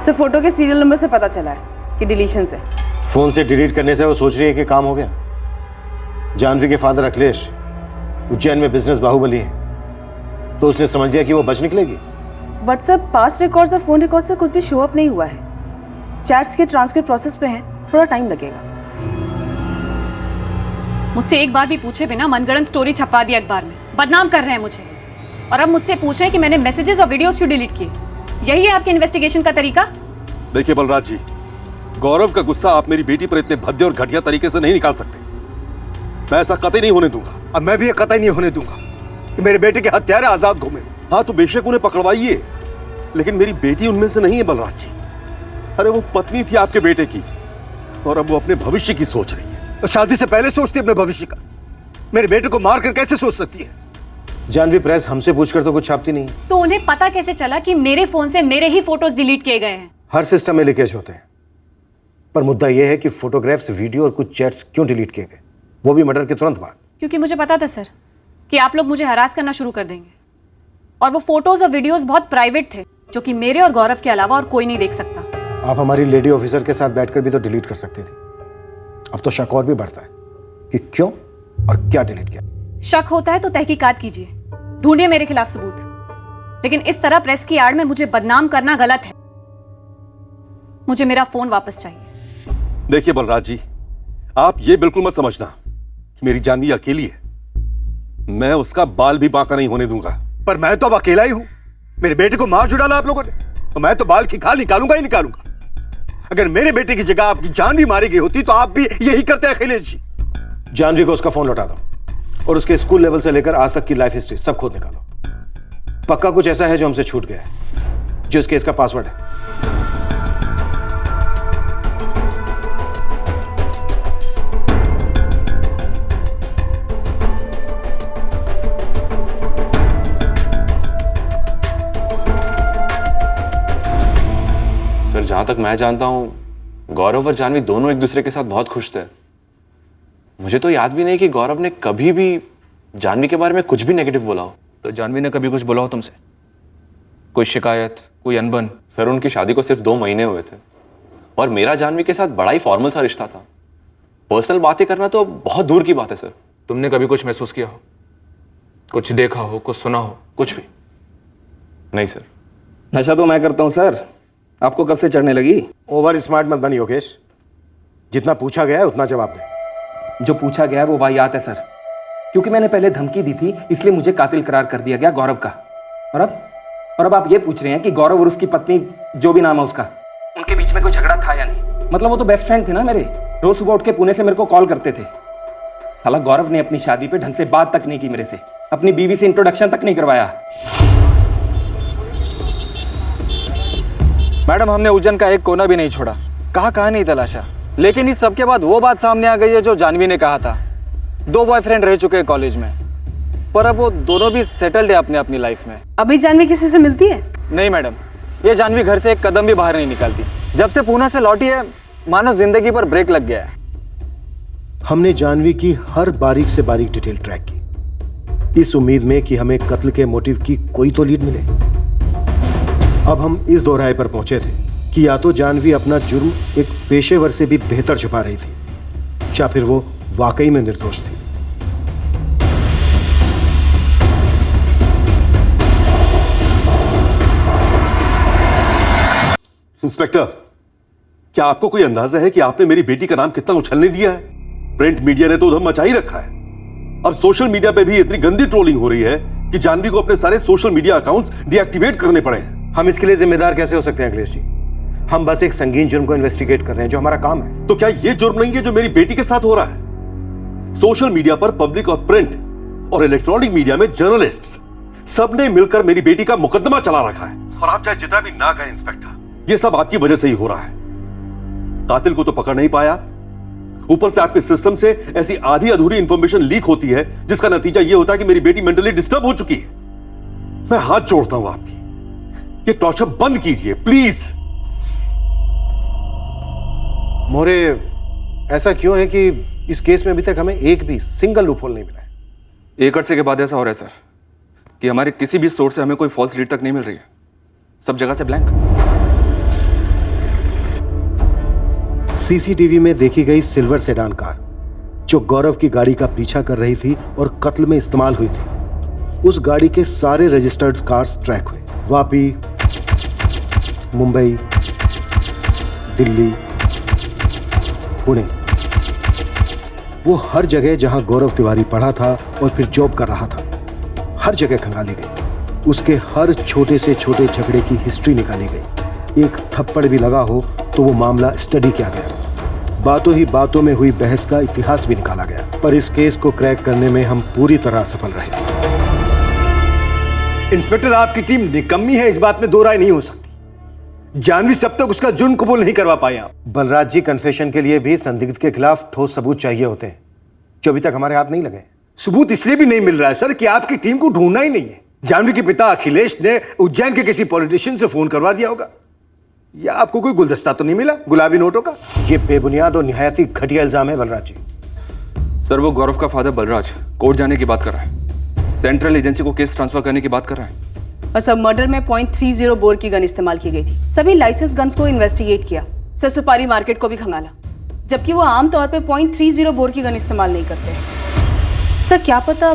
सर, फोटो के सीरियल नंबर से पता चला है कि डिलीशन से। फोन से डिलीट करने से वो सोच रही है कि काम हो गया। जानवी के फादर अखिलेश उज्जैन में बिजनेस बाहुबली है, तो उसने समझ लिया कि वो बच निकलेगी। बट सर, पास्ट रिकॉर्ड्स और फोन रिकॉर्ड से कुछ भी शो अप नहीं हुआ है। चैट्स के ट्रांसक्रिप्ट प्रोसेस पे हैं, थोड़ा टाइम लगेगा। मुझसे एक बार भी पूछे बिना मनगढ़ंत स्टोरी छपवा दी अखबार में, बदनाम कर रहे हैं मुझे। और अब मुझसे पूछ रहे हैं कि मैंने मैसेजेस और वीडियोस क्यों डिलीट किए। यही है आपके इन्वेस्टिगेशन का तरीका? देखिए बलराज जी, गौरव का गुस्सा आप मेरी बेटी पर इतने भद्दे और घटिया तरीके से नहीं निकाल सकते। मैं ऐसा कतई नहीं होने दूंगा। अब मैं भी ये कतई नहीं होने दूंगा कि मेरे बेटे के हत्यारे आजाद घूमे। हाँ, तो बेशक उन्हें पकड़वाइए, लेकिन मेरी बेटी उनमें से नहीं है बलराज जी। अरे वो पत्नी थी आपके बेटे की, और अब वो अपने भविष्य की सोच रही है। तो शादी से पहले सोचती है अपने भविष्य का। मेरे बेटे को मार कर कैसे सोच सकती है? जानवी प्रेस हमसे पूछकर तो कुछ छापती नहीं। तो उन्हें पता कैसे चला कि मेरे फोन से मेरे ही फोटोज डिलीट किए गए हैं? हर सिस्टम में लीकेज होते हैं, पर मुद्दा यह है कि फोटोग्राफ्स, वीडियो और कुछ चैट्स क्यों डिलीट किए गए, वो भी मर्डर के तुरंत बाद। क्योंकि मुझे पता था सर कि आप लोग मुझे हरास करना शुरू कर देंगे, और वो फोटोज और वीडियोस बहुत प्राइवेट थे, जो कि मेरे और गौरव के अलावा और कोई नहीं देख सकता। आप हमारी लेडी ऑफिसर के साथ बैठकर भी तो डिलीट कर सकती थी। अब तो शक और भी बढ़ता है कि क्यों और क्या डिलीट किया। शक होता है तो तहकीकात कीजिए, ढूंढिए मेरे खिलाफ सबूत, लेकिन इस तरह प्रेस की आड़ में मुझे बदनाम करना गलत है। मुझे मेरा फोन वापस चाहिए। देखिए बलराज जी, आप ये बिल्कुल मत समझना कि मेरी जानवी अकेली है। मैं उसका बाल भी बांका नहीं होने दूंगा। पर मैं तो अब अकेला ही हूं। मेरे बेटे को मार डाला आप लोगों ने, तो मैं तो बाल की खाल निकालूंगा ही निकालूंगा। अगर मेरे बेटे की जगह आपकी जानवी मारी गई होती तो आप भी यही करते अखिलेश जी। जानवी को उसका फोन लौटा दो और उसके स्कूल लेवल से लेकर आज तक की लाइफ हिस्ट्री सब खोद निकालो। पक्का कुछ ऐसा है जो हमसे छूट गया है, जो इस केस का पासवर्ड है। सर, जहां तक मैं जानता हूं गौरव और जानवी दोनों एक दूसरे के साथ बहुत खुश थे। मुझे तो याद भी नहीं कि गौरव ने कभी भी जानवी के बारे में कुछ भी नेगेटिव बोला हो। तो जानवी ने कभी कुछ बोला हो तुमसे? कोई शिकायत, कोई अनबन? सर, उनकी शादी को सिर्फ 2 महीने हुए थे और मेरा जानवी के साथ बड़ा ही फॉर्मल सा रिश्ता था। पर्सनल बातें करना तो बहुत दूर की बात है सर। तुमने कभी कुछ महसूस किया हो, कुछ देखा हो, कुछ सुना हो? कुछ भी नहीं सर। नशा तो मैं करता हूँ सर, आपको कब से चढ़ने लगी? ओवर स्मार्ट मत बनी योगेश, जितना पूछा गया है उतना जवाब दे। जो पूछा गया है वो वाहियात है सर, क्योंकि मैंने पहले धमकी दी थी, इसलिए मुझे कातिल करार कर दिया गया गौरव का। और अब आप ये पूछ रहे हैं कि गौरव और उसकी पत्नी, जो भी नाम है उसका, उनके बीच में कोई झगड़ा था या नहीं? मतलब वो तो बेस्ट फ्रेंड थे ना मेरे, रोज सुबह उठ के पुणे से मेरे को कॉल करते थे। साला गौरव ने अपनी शादी पे ढंग से बात तक नहीं की मेरे से, अपनी बीवी से इंट्रोडक्शन तक नहीं करवाया। मैडम, हमने उज्जैन का एक कोना भी नहीं छोड़ा, कहाँ नहीं तलाशा, लेकिन इस सब के बाद वो बात सामने आ गई है जो जानवी ने कहा था। 2 बॉयफ्रेंड रह चुके हैं कॉलेज में, पर अब वो दोनों भी सेटल्ड है अपनी लाइफ में। अभी जानवी किसी से मिलती है? नहीं मैडम, ये जानवी घर से एक कदम भी बाहर नहीं निकालती। जब से पुणे से लौटी है, मानो जिंदगी पर ब्रेक लग गया है। हमने जानवी की हर बारीक से बारीक डिटेल ट्रैक की, इस उम्मीद में कि हमें कत्ल के मोटिव की कोई तो लीड मिले। अब हम इस दोहराए पर पहुंचे थे कि या तो जानवी अपना जुर्म एक पेशेवर से भी बेहतर छुपा रही थी, या फिर वो वाकई में निर्दोष थी। इंस्पेक्टर, क्या आपको कोई अंदाजा है कि आपने मेरी बेटी का नाम कितना उछलने दिया है? प्रिंट मीडिया ने तो उधर मचा ही रखा है। अब सोशल मीडिया पे भी इतनी गंदी ट्रोलिंग हो रही है कि जानवी को अपने सारे सोशल मीडिया अकाउंट्स डीएक्टिवेट करने पड़े हैं। हम इसके लिए जिम्मेदार कैसे हो सकते हैं अखिलेश जी? हम बस एक संगीन जुर्म को इन्वेस्टिगेट कर रहे हैं, जो हमारा काम है। तो क्या यह जुर्म नहीं है जो मेरी बेटी के साथ हो रहा है? सोशल मीडिया पर पब्लिक और प्रिंट और इलेक्ट्रॉनिक मीडिया में जर्नलिस्ट्स सबने मिलकर मेरी बेटी का मुकदमा चला रखा है। और आप चाहे जितना भी ना कहें इंस्पेक्टर, यह सब आपकी वजह से ही हो रहा है। कातिल को तो पकड़ नहीं पाया, ऊपर से आपके सिस्टम से ऐसी आधी अधूरी इंफॉर्मेशन लीक होती है जिसका नतीजा यह होता है कि मेरी बेटी मेंटली डिस्टर्ब हो चुकी है। मैं हाथ जोड़ता हूं आपकी, ये टॉर्चर बंद कीजिए प्लीज। मोरे, ऐसा क्यों है कि इस केस में अभी तक हमें एक भी सिंगल लूपहोल नहीं मिला है? एक अरसे के बाद ऐसा हो रहा है सर कि हमारे किसी भी सोर्स से हमें कोई फॉल्स लीड तक नहीं मिल रही है, सब जगह से ब्लैंक। सीसीटीवी में देखी गई सिल्वर सेडान कार जो गौरव की गाड़ी का पीछा कर रही थी और कत्ल में इस्तेमाल हुई थी, उस गाड़ी के सारे रजिस्टर्ड कार्स ट्रैक हुए। वापी, मुंबई, दिल्ली, पुणे, वो हर जगह जहां गौरव तिवारी पढ़ा था और फिर जॉब कर रहा था, हर जगह खंगाली गई। उसके हर छोटे से छोटे झगड़े की हिस्ट्री निकाली गई। एक थप्पड़ भी लगा हो तो वो मामला स्टडी किया गया। बातों ही बातों में हुई बहस का इतिहास भी निकाला गया। पर इस केस को क्रैक करने में हम पूरी तरह सफल रहे। इंस्पेक्टर, आपकी टीम निकम्मी है, इस बात में दो राय नहीं हो सकती। जानवी सब तक उसका जुर्म कबूल नहीं करवा पाए आप। बलराज जी, कन्फेशन के लिए भी संदिग्ध के खिलाफ ठोस सबूत चाहिए होते हैं, जो अभी तक हमारे हाथ नहीं लगे। सबूत इसलिए भी नहीं मिल रहा है सर कि आपकी टीम को ढूंढना ही नहीं है। जानवी के पिता अखिलेश ने उज्जैन के किसी पॉलिटिशियन से फोन करवा दिया होगा, या आपको कोई गुलदस्ता तो नहीं मिला गुलाबी नोटों का? ये बेबुनियाद और निहायती घटिया इल्जाम है बलराज जी। सर, वो गौरव का फादर बलराज कोर्ट जाने की बात कर रहा है, सेंट्रल एजेंसी को केस ट्रांसफर करने की बात कर रहा है। और सब मर्डर में .30 बोर की गन इस्तेमाल की गई थी। सभी लाइसेंस गन्स को इन्वेस्टिगेट किया, सर सुपारी मार्केट को भी खंगाला, जबकि वो आमतौर पे .30 बोर की गन इस्तेमाल नहीं करते हैं। सर क्या पता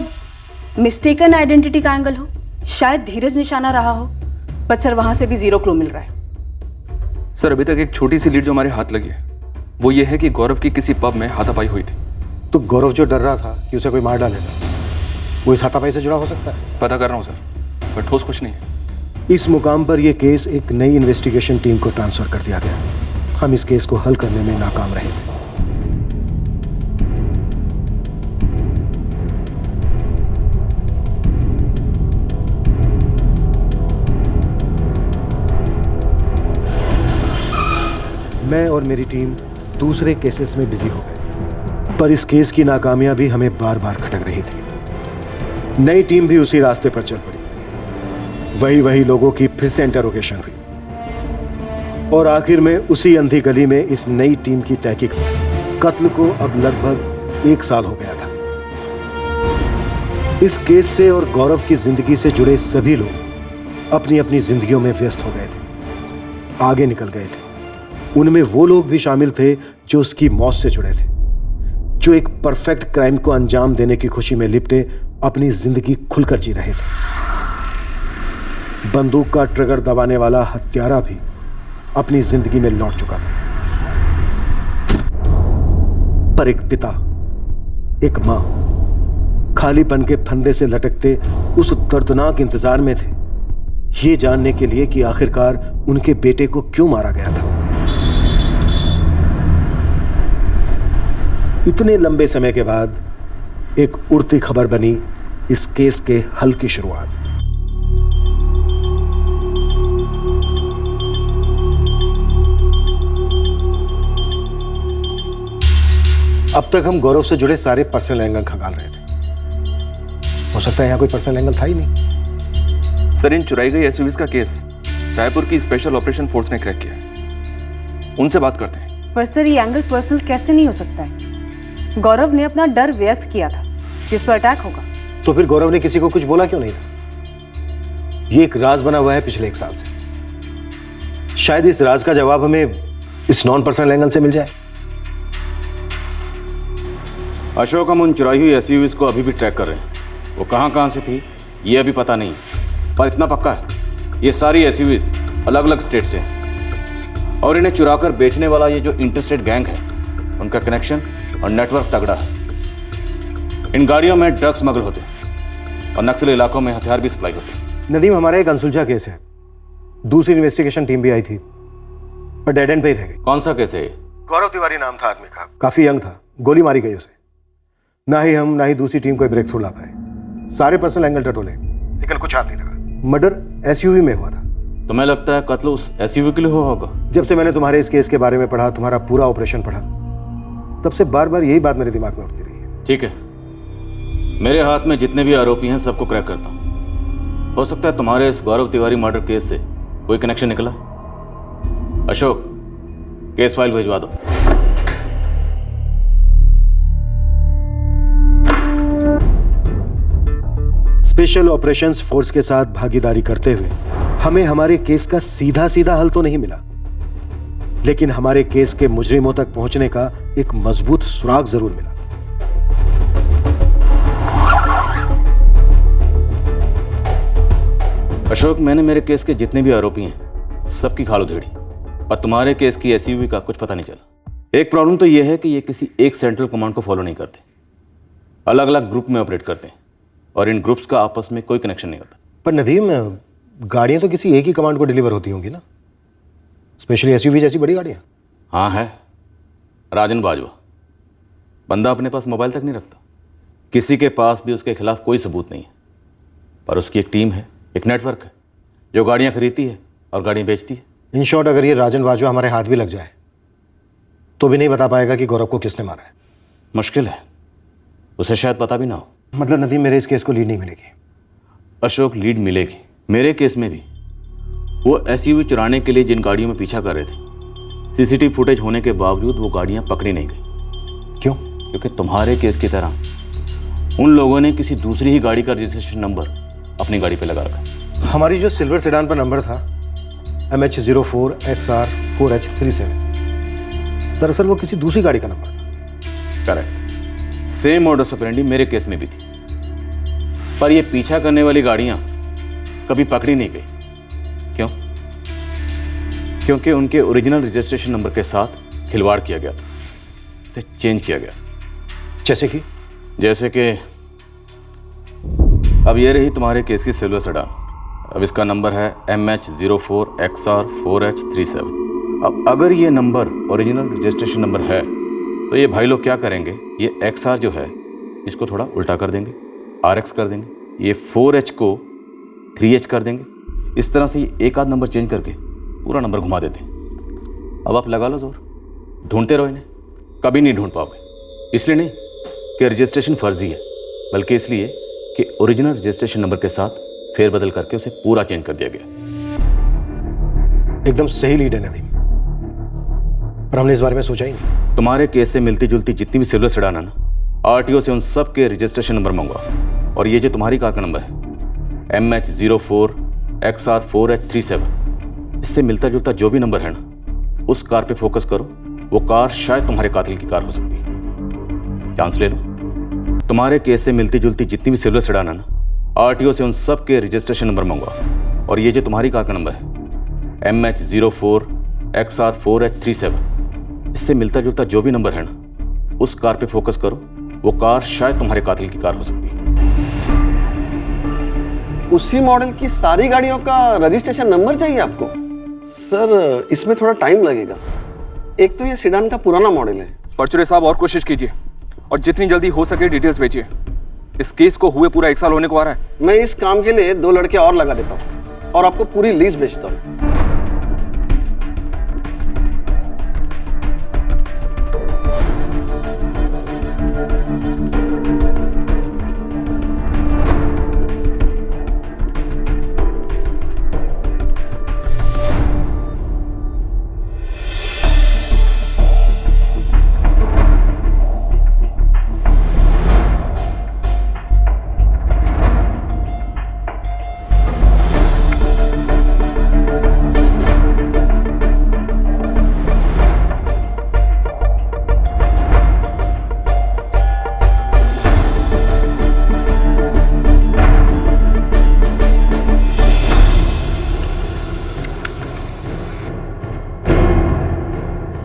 मिस्टेकन आइडेंटिटी का एंगल हो, शायद धीरज निशाना रहा हो, बट सर वहां से भी 0 क्लू मिल रहा है। सर अभी तक एक छोटी सी लीड जो हमारे हाथ लगी है वो ये है कि गौरव की किसी पब में हाथापाई हुई थी। तो गौरव जो डर रहा था कि उसे कोई मार डालेगा, वो इस हाथापाई से जुड़ा हो सकता है? पता कर रहा हूँ सर, पर ठोस कुछ नहीं है। इस मुकाम पर यह केस एक नई इन्वेस्टिगेशन टीम को ट्रांसफर कर दिया गया। हम इस केस को हल करने में नाकाम रहे थे। मैं और मेरी टीम दूसरे केसेस में बिजी हो गए, पर इस केस की नाकामयाबी हमें बार बार खटक रही थी। नई टीम भी उसी रास्ते पर चल पड़ी। वही लोगों की फिर से इंटरोगेशन हुई और आखिर में उसी अंधी गली में इस नई टीम की तहकीक। कत्ल को अब लगभग 1 साल हो गया था। इस केस से और गौरव की जिंदगी से जुड़े सभी लोग अपनी अपनी जिंदगियों में व्यस्त हो गए थे, आगे निकल गए थे। उनमें वो लोग भी शामिल थे जो उसकी मौत से जुड़े थे, जो एक परफेक्ट क्राइम को अंजाम देने की खुशी में लिपटे अपनी जिंदगी खुलकर जी रहे थे। बंदूक का ट्रिगर दबाने वाला हत्यारा भी अपनी जिंदगी में लौट चुका था, पर एक पिता, एक मां खालीपन के फंदे से लटकते उस दर्दनाक इंतजार में थे, ये जानने के लिए कि आखिरकार उनके बेटे को क्यों मारा गया था। इतने लंबे समय के बाद एक उड़ती खबर बनी इस केस के हल की शुरुआत। अब तक हम गौरव से जुड़े सारे पर्सनल एंगल खंगाल रहे थे। हो सकता है यहां कोई पर्सनल एंगल था ही नहीं। सर इन चुराई गई एसयूवीज का केस रायपुर की स्पेशल ऑपरेशन फोर्स ने क्रैक किया, उनसे बात करते हैं। पर सर ये एंगल पर्सनल कैसे नहीं हो सकता है? गौरव ने अपना डर व्यक्त किया था जिस पर अटैक होगा। तो फिर गौरव ने किसी को कुछ बोला क्यों नहीं था? ये एक राज बना हुआ है पिछले 1 साल से। शायद इस राज का जवाब हमें इस नॉन पर्सनल एंगल से मिल जाए। अशोक, हम उन चुराई हुई एसयूवीज को अभी भी ट्रैक कर रहे हैं। वो कहां से थी ये अभी पता नहीं, पर इतना पक्का है ये सारी एसयूवीज अलग अलग स्टेट से हैं और इन्हें चुराकर बेचने वाला ये जो इंटरस्टेट गैंग है उनका कनेक्शन और नेटवर्क तगड़ा है। इन गाड़ियों में ड्रग्स स्मगल होते हैं और नक्सली इलाकों में हथियार भी सप्लाई होते हैं। नदीम, हमारा एक अनसुलझा केस है। दूसरी इन्वेस्टिगेशन टीम भी आई थी पर डेड एंड पे ही रह गई। कौन सा केस है? गौरव तिवारी नाम था आदमी का, काफी यंग था, गोली मारी गई उसे। ना ही हम ना ही दूसरी टीम कोई ब्रेक थ्रू ला पाए। सारे पर्सनल एंगल टटोले लेकिन कुछ हाथ नहीं लगा। मर्डर एसयूवी में हुआ था। तुम्हें लगता है कत्ल उस एसयूवी के लिए हुआ होगा? जब से मैंने तुम्हारे इस केस के बारे में पढ़ा, तुम्हारा पूरा ऑपरेशन पढ़ा, तब से बार बार यही बात मेरे दिमाग में उठती रही है। ठीक है, मेरे हाथ में जितने भी आरोपी हैं सबको क्रैक करता हूं। हो सकता है तुम्हारे इस गौरव तिवारी मर्डर केस से कोई कनेक्शन निकला। अशोक, केस फाइल भिजवा दो। स्पेशल ऑपरेशंस फोर्स के साथ भागीदारी करते हुए हमें हमारे केस का सीधा सीधा हल तो नहीं मिला, लेकिन हमारे केस के मुजरिमों तक पहुंचने का एक मजबूत सुराग जरूर मिला। अशोक, मैंने मेरे केस के जितने भी आरोपी हैं सबकी खाल उधेड़ी और तुम्हारे केस की एसयूवी का कुछ पता नहीं चला। एक प्रॉब्लम तो यह है कि ये किसी एक सेंट्रल कमांड को फॉलो नहीं करते, अलग अलग ग्रुप में ऑपरेट करते हैं और इन ग्रुप्स का आपस में कोई कनेक्शन नहीं होता। पर नदीम, गाड़ियां तो किसी एक ही कमांड को डिलीवर होती होंगी ना, स्पेशली एसयूवी जैसी बड़ी गाड़ियां। हाँ है, राजन बाजवा। बंदा अपने पास मोबाइल तक नहीं रखता, किसी के पास भी उसके खिलाफ कोई सबूत नहीं है, पर उसकी एक टीम है, एक नेटवर्क है जो गाड़ियां खरीदती है और गाड़ियां बेचती है। इन शॉर्ट, अगर ये राजन बाजवा हमारे हाथ भी लग जाए तो भी नहीं बता पाएगा कि गौरव को किसने मारा है। मुश्किल है, उसे शायद पता भी ना हो। मतलब नदीम, मेरे इस केस को लीड नहीं मिलेगी। अशोक, लीड मिलेगी। मेरे केस में भी वो एसयूवी चुराने के लिए जिन गाड़ियों में पीछा कर रहे थे, सीसीटीवी फुटेज होने के बावजूद वो गाड़ियां पकड़ी नहीं गई। क्यों? क्योंकि तुम्हारे केस की तरह उन लोगों ने किसी दूसरी ही गाड़ी का रजिस्ट्रेशन नंबर अपनी गाड़ी पे लगा रखा। हमारी जो सिल्वर सेडान पर नंबर था MH04XR4H37, दरअसल वो किसी दूसरी गाड़ी का नंबर था। करेक्ट, सेम मॉडस ऑपरेंडी मेरे केस में भी थी, पर ये पीछा करने वाली गाड़ियां कभी पकड़ी नहीं गई। क्यों? क्योंकि उनके ओरिजिनल रजिस्ट्रेशन नंबर के साथ खिलवाड़ किया गया था, उसे चेंज किया गया। जैसे कि अब ये रही तुम्हारे केस की सिल्वर सेडान। अब इसका नंबर है MH04XR4H37। अब अगर ये नंबर ओरिजिनल रजिस्ट्रेशन नंबर है तो ये भाई लोग क्या करेंगे, ये XR जो है इसको थोड़ा उल्टा कर देंगे, RX कर देंगे, ये 4H को 3H कर देंगे। इस तरह से ये एक आध नंबर चेंज करके पूरा नंबर घुमा देते हैं। अब आप लगा लो जोर, ढूंढते रहो इन्हें, कभी नहीं ढूंढ पाओगे। इसलिए नहीं कि रजिस्ट्रेशन फर्जी है, बल्कि इसलिए कि ओरिजिनल रजिस्ट्रेशन नंबर के साथ फेरबदल करके उसे पूरा चेंज कर दिया गया। एकदम सही लीड है नदीम, पर हमने इस बारे में सोचा ही नहीं। तुम्हारे केस से मिलती जुलती जितनी भी सिल्वर सेडान है ना, RTO से उन सब के रजिस्ट्रेशन नंबर मंगवाओ। और ये जो तुम्हारी कार का नंबर है MH04XR4H37, इससे मिलता जुलता जो भी नंबर है ना, उस कार पे फोकस करो। वो कार शायद तुम्हारे कातिल की कार हो सकती है, चांस ले लो। तुम्हारे केस से मिलती जुलती जितनी भी सिल्वर सेडान है ना, RTO से उन सब के रजिस्ट्रेशन नंबर मंगवाओ। और ये जो तुम्हारी कार का नंबर है MH04XR4H37, इससे मिलता जुलता जो भी नंबर है ना, उस कार पे फोकस करो। वो कार शायद तुम्हारे कातिल की कार हो सकती है। उसी मॉडल की सारी गाड़ियों का रजिस्ट्रेशन नंबर चाहिए आपको? सर इसमें थोड़ा टाइम लगेगा। एक तो ये सेडान का पुराना मॉडल है। परचुरे साहब और कोशिश कीजिए और जितनी जल्दी हो सके डिटेल्स भेजिए। इस केस को हुए पूरा 1 साल होने को आ रहा है। मैं इस काम के लिए 2 लड़के और लगा देता हूँ और आपको पूरी लिस्ट भेजता हूँ।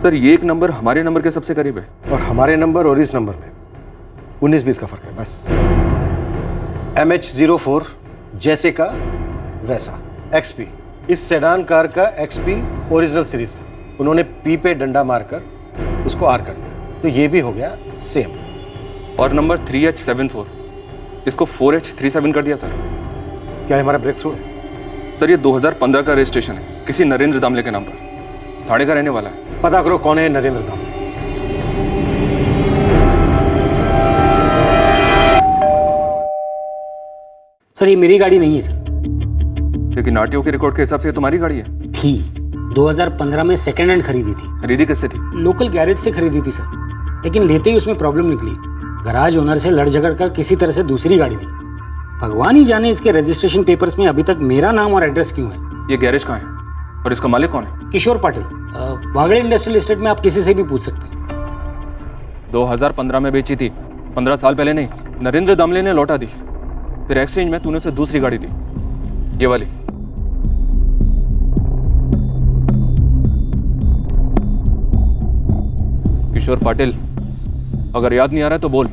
सर ये एक नंबर हमारे नंबर के सबसे करीब है और हमारे नंबर और इस नंबर में 19-20 का फर्क है बस। MH04 जैसे का वैसा XP, इस सेडान कार का XP ओरिजिनल सीरीज था। उन्होंने P पे डंडा मारकर उसको R कर दिया, तो ये भी हो गया सेम। और नंबर 3H74 इसको 4H37 कर दिया सर। क्या हमारा ब्रेक थ्रू है? सर ये 2015 का रजिस्ट्रेशन है, किसी नरेंद्र दामले के नाम पर, थाने का रहने वाला है। पता करो कौन है नरेंद्र दामले। सर ये मेरी गाड़ी नहीं है सर। लेकिन RTO के रिकॉर्ड के हिसाब से तुम्हारी गाड़ी है। थी 2015 में सेकंड हैंड खरीदी थी। खरीदी किससे थी? लोकल गैरेज से खरीदी थी सर, लेकिन लेते ही उसमें प्रॉब्लम निकली। गराज ओनर से लड़ झगड़ कर किसी तरह से दूसरी गाड़ी ली। भगवान ही जाने इसके रजिस्ट्रेशन पेपर्स में अभी तक मेरा नाम और एड्रेस क्यों है। ये गैरेज कहाँ है और इसका मालिक कौन है? किशोर पाटिल, वागड़े इंडस्ट्रियल एस्टेट में आप किसी से भी पूछ सकते हैं। 2015 में बेची थी, 15 साल पहले नहीं। नरेंद्र दामले ने लौटा दी, फिर एक्सचेंज में तूने उसे दूसरी गाड़ी दी, ये वाली। किशोर पाटिल, अगर याद नहीं आ रहा है तो बोल,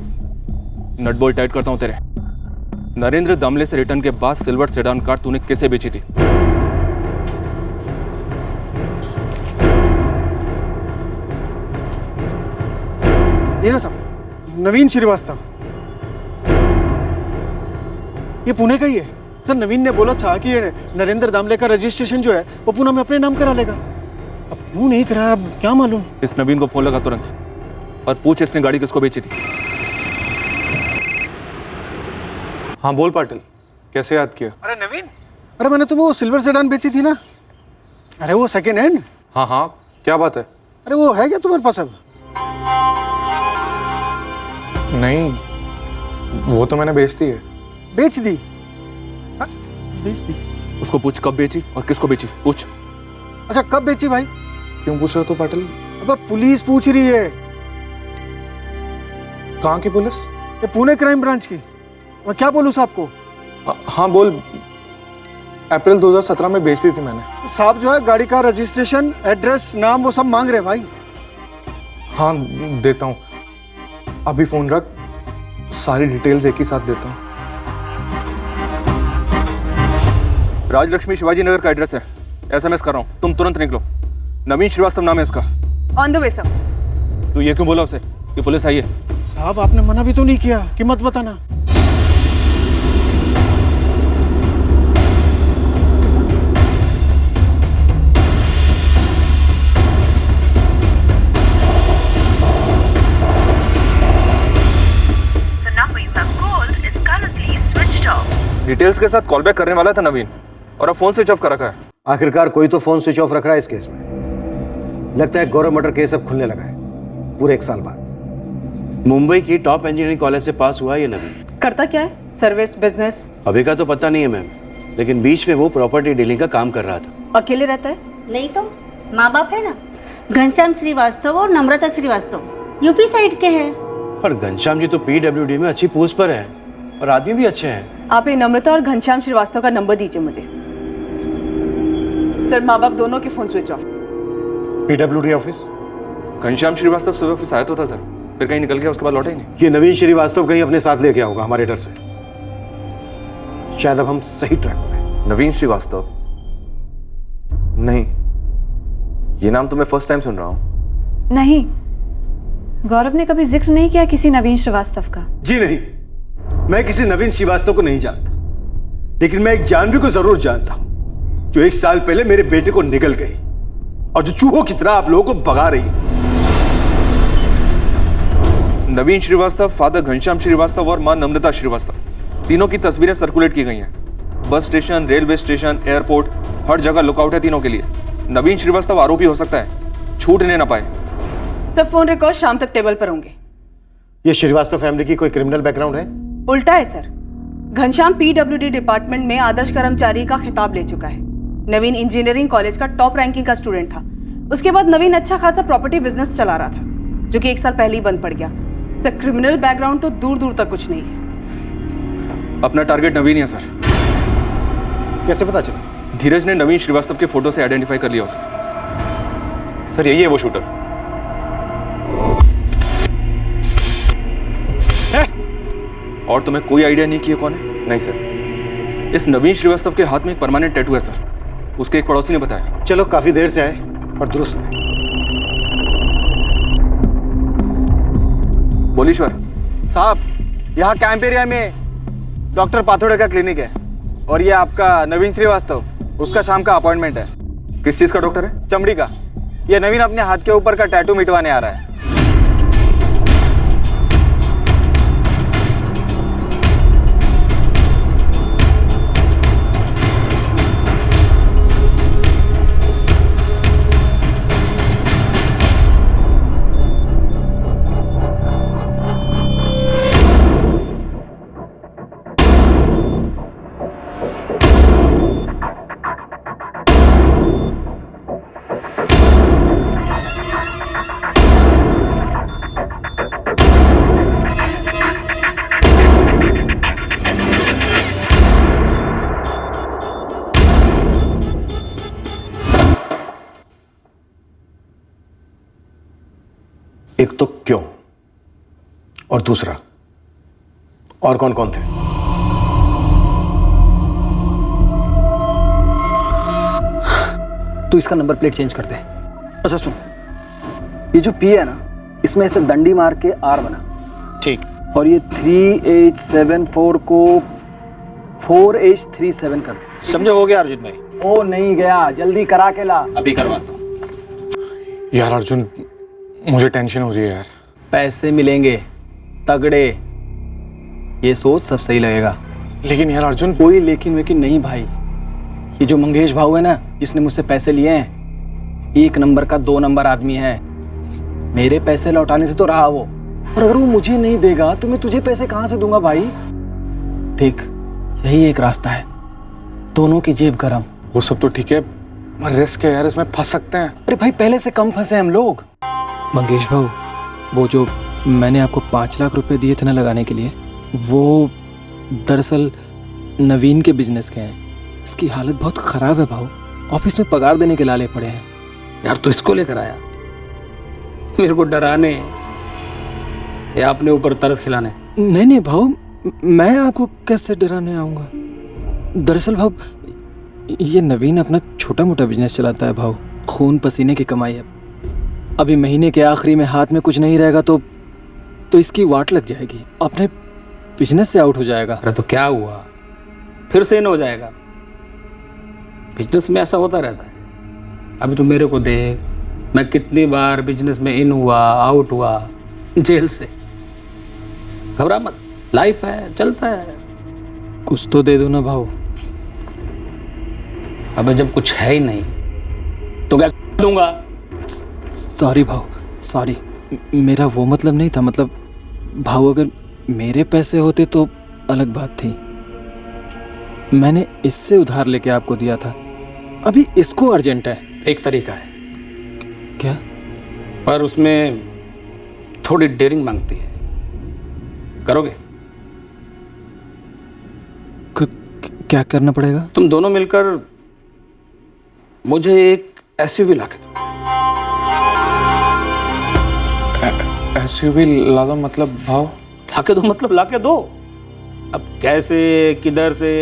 नट बोल्ट टाइट करता हूं तेरे। नरेंद्र दामले से रिटर्न के बाद सिल्वर सेडान कार तूने कैसे बेची थी? ये ना साहब, नवीन श्रीवास्तव, ये पुणे का ही है सर। नवीन ने बोला था कि ये नरेंद्र दामले का रजिस्ट्रेशन जो है वो पुणे में अपने नाम करा लेगा। अब क्यों नहीं कराया, अब क्या मालूम। इस नवीन को फोन लगा तुरंत और पूछ इसने गाड़ी किसको बेची थी। हाँ बोल पाटिल, कैसे याद किया? अरे नवीन, अरे मैंने तुम्हें वो सिल्वर सेडान बेची थी ना, अरे वो सेकेंड हैंड। हाँ हाँ, क्या बात है? अरे वो है क्या तुम्हारे पास अब? नहीं, वो तो मैंने बेच दी है। बेच दी? हाँ, बेच दी। उसको पूछ कब बेची और किसको बेची, पूछ। अच्छा कब बेची भाई? क्यों पूछ रहे हो तो पाटिल? अब पुलिस पूछ रही है। कहाँ की पुलिस? ये पुणे क्राइम ब्रांच की। मैं क्या बोलूँ साहब को? हाँ बोल। अप्रैल 2017 में बेच दी थी मैंने। साहब जो है गाड़ी का रजिस्ट्रेशन, एड्रेस, नाम वो सब मांग रहे हैं भाई। हाँ देता हूँ, अभी फोन रख, सारी डिटेल्स एक ही साथ देता हूँ। राजलक्ष्मी शिवाजी नगर का एड्रेस है, SMS कर रहा हूँ, तुम तुरंत निकलो। नवीन श्रीवास्तव नाम है इसका। On the way sir. तू ये क्यों बोला उसे कि पुलिस आई है? साहब आपने मना भी तो नहीं किया कि मत बताना। डिटेल्स के साथ कॉल बैक करने वाला था नवीन, और अब फोन स्विच ऑफ कर रखा है। आखिरकार कोई तो फोन स्विच ऑफ रख रहा है इस केस में। लगता है गौरव मर्डर केस अब खुलने लगा है पूरे 1 साल बाद। मुंबई की टॉप इंजीनियरिंग कॉलेज से पास हुआ ये नवीन। करता क्या है? Service, business? अभी का तो पता नहीं है मैम, लेकिन बीच में वो प्रॉपर्टी डीलिंग का काम कर रहा था। अकेले रहता है? नहीं तो माँ बाप है ना, घनश्याम श्रीवास्तव और नम्रता श्रीवास्तव, यूपी साइड के हैं। और घनश्याम जी तो PWD में अच्छी पोस्ट पर है और आदमी भी अच्छे हैं। आप ये नम्रता और घनश्याम श्रीवास्तव का नंबर दीजिए मुझे। सर माँ बाप दोनों के phone switch off. PWD office? Ghanshyam Shrivastava सुबह ऑफिस आया तो था सर, फिर कहीं निकल गया, उसके बाद लौटा ही नहीं। ये नवीन श्रीवास्तव कहीं अपने साथ ले गया होगा हमारे डर से। शायद अब हम सही ट्रैक पर हैं। नवीन श्रीवास्तव? नहीं, ये नाम तो मैं फर्स्ट टाइम सुन रहा हूँ। नहीं, गौरव ने कभी जिक्र नहीं किया किसी नवीन श्रीवास्तव का। जी नहीं, मैं किसी नवीन श्रीवास्तव को नहीं जानता, लेकिन मैं एक जानवी को जरूर जानता हूं जो 1 साल पहले मेरे बेटे को निगल गई और जो चूहों की तरह आप लोगों को भगा रही है। नवीन श्रीवास्तव, फादर घनश्याम श्रीवास्तव और मां नम्रता श्रीवास्तव, तीनों की तस्वीरें सर्कुलेट की गई हैं। Bus station, railway station, airport, हर जगह लुकआउट है तीनों के लिए। नवीन श्रीवास्तव आरोपी हो सकता है, छूटने ना पाए। सब फोन रिकॉर्ड शाम तक टेबल पर होंगे। ये श्रीवास्तव फैमिली की कोई क्रिमिनल बैकग्राउंड है? उल्टा है सर, घनश्याम PWD डिपार्टमेंट में आदर्श कर्मचारी का खिताब ले चुका है। नवीन इंजीनियरिंग कॉलेज का टॉप रैंकिंग का स्टूडेंट था। उसके बाद नवीन अच्छा खासा प्रॉपर्टी बिजनेस चला रहा था, जो कि 1 साल पहले ही बंद पड़ गया। सर क्रिमिनल बैकग्राउंड तो दूर दूर तक कुछ नहीं है। अपना टारगेट नवीन है सर। कैसे पता चला? धीरज ने नवीन श्रीवास्तव के फोटो से आइडेंटिफाई कर लिया उसे। सर यही है वो शूटर। और तुम्हें कोई आइडिया नहीं कि ये कौन है? नहीं सर। इस नवीन श्रीवास्तव के हाथ में एक परमानेंट टैटू है सर, उसके एक पड़ोसी ने बताया। चलो काफी देर से आए और दुरुस्त है। बोलीश्वर साहब, यहाँ कैंप एरिया में डॉक्टर पाथोड़े का क्लिनिक है और ये आपका नवीन श्रीवास्तव, उसका शाम का अपॉइंटमेंट है। किस चीज का डॉक्टर है? चमड़ी का। ये नवीन अपने हाथ के ऊपर का टैटू मिटवाने आ रहा है। एक तो क्यों, और दूसरा और कौन कौन थे? तू इसका नंबर प्लेट चेंज कर दे। अच्छा सुन, ये जो P है ना, इसमें ऐसे डंडी मार के R बना। ठीक। और ये 3874 को 4H37 कर दे। समझो हो गया अर्जुन भाई? ओ नहीं गया, जल्दी करा के ला। अभी करवाता हूँ। यार अर्जुन, मुझे टेंशन हो रही है यार। पैसे मिलेंगे तगड़े, ये सोच सब सही लगेगा। लेकिन यार अर्जुन, कोई लेकिन वेकिन नहीं भाई। ये जो मंगेश भाऊ है ना, जिसने मुझसे पैसे लिए हैं, 1 नंबर का 2 नंबर आदमी है। मेरे पैसे लौटाने से तो रहा वो, और अगर वो मुझे नहीं देगा तो मैं तुझे पैसे कहां से दूंगा भाई? देख, यही एक रास्ता है, दोनों की जेब गरम। वो सब तो ठीक है, रिस्क है यार, इसमें फंस सकते हैं। अरे भाई पहले से कम फंसे हम लोग। मंगेश भाऊ, वो जो मैंने आपको 5 लाख रुपए दिए थे ना लगाने के लिए, वो दरअसल नवीन के बिजनेस के हैं। इसकी हालत बहुत खराब है भाऊ, ऑफिस में पगार देने के लाले पड़े हैं। यार तू इसको लेकर आया मेरे को डराने या अपने ऊपर तरस खिलाने? नहीं नहीं भाऊ, मैं आपको कैसे डराने आऊँगा। दरअसल भाऊ ये नवीन अपना छोटा मोटा बिजनेस चलाता है भाऊ, खून पसीने की कमाई है। अभी महीने के आखिरी में हाथ में कुछ नहीं रहेगा तो इसकी वाट लग जाएगी, अपने बिजनेस से आउट हो जाएगा। अरे तो क्या हुआ, फिर से इन हो जाएगा? बिजनेस में ऐसा होता रहता है। अभी तो मेरे को देख, मैं कितनी बार बिजनेस में इन हुआ, आउट हुआ, जेल से। घबरा मत, लाइफ है, चलता है। कुछ तो दे दो ना भाऊ। अबे जब कुछ है ही नहीं तो क्या दूंगा? सॉरी भाऊ, सॉरी, मेरा वो मतलब नहीं था। मतलब भाऊ अगर मेरे पैसे होते तो अलग बात थी। मैंने इससे उधार लेके आपको दिया था, अभी इसको अर्जेंट है। एक तरीका है। क्या? पर उसमें थोड़ी डेयरिंग मांगती है, करोगे? क्या करना पड़ेगा? तुम दोनों मिलकर मुझे एक एसयूवी ला के दो। एसयूवी ला दो मतलब भाव? ला के दो मतलब ला के दो। अब कैसे, किधर से,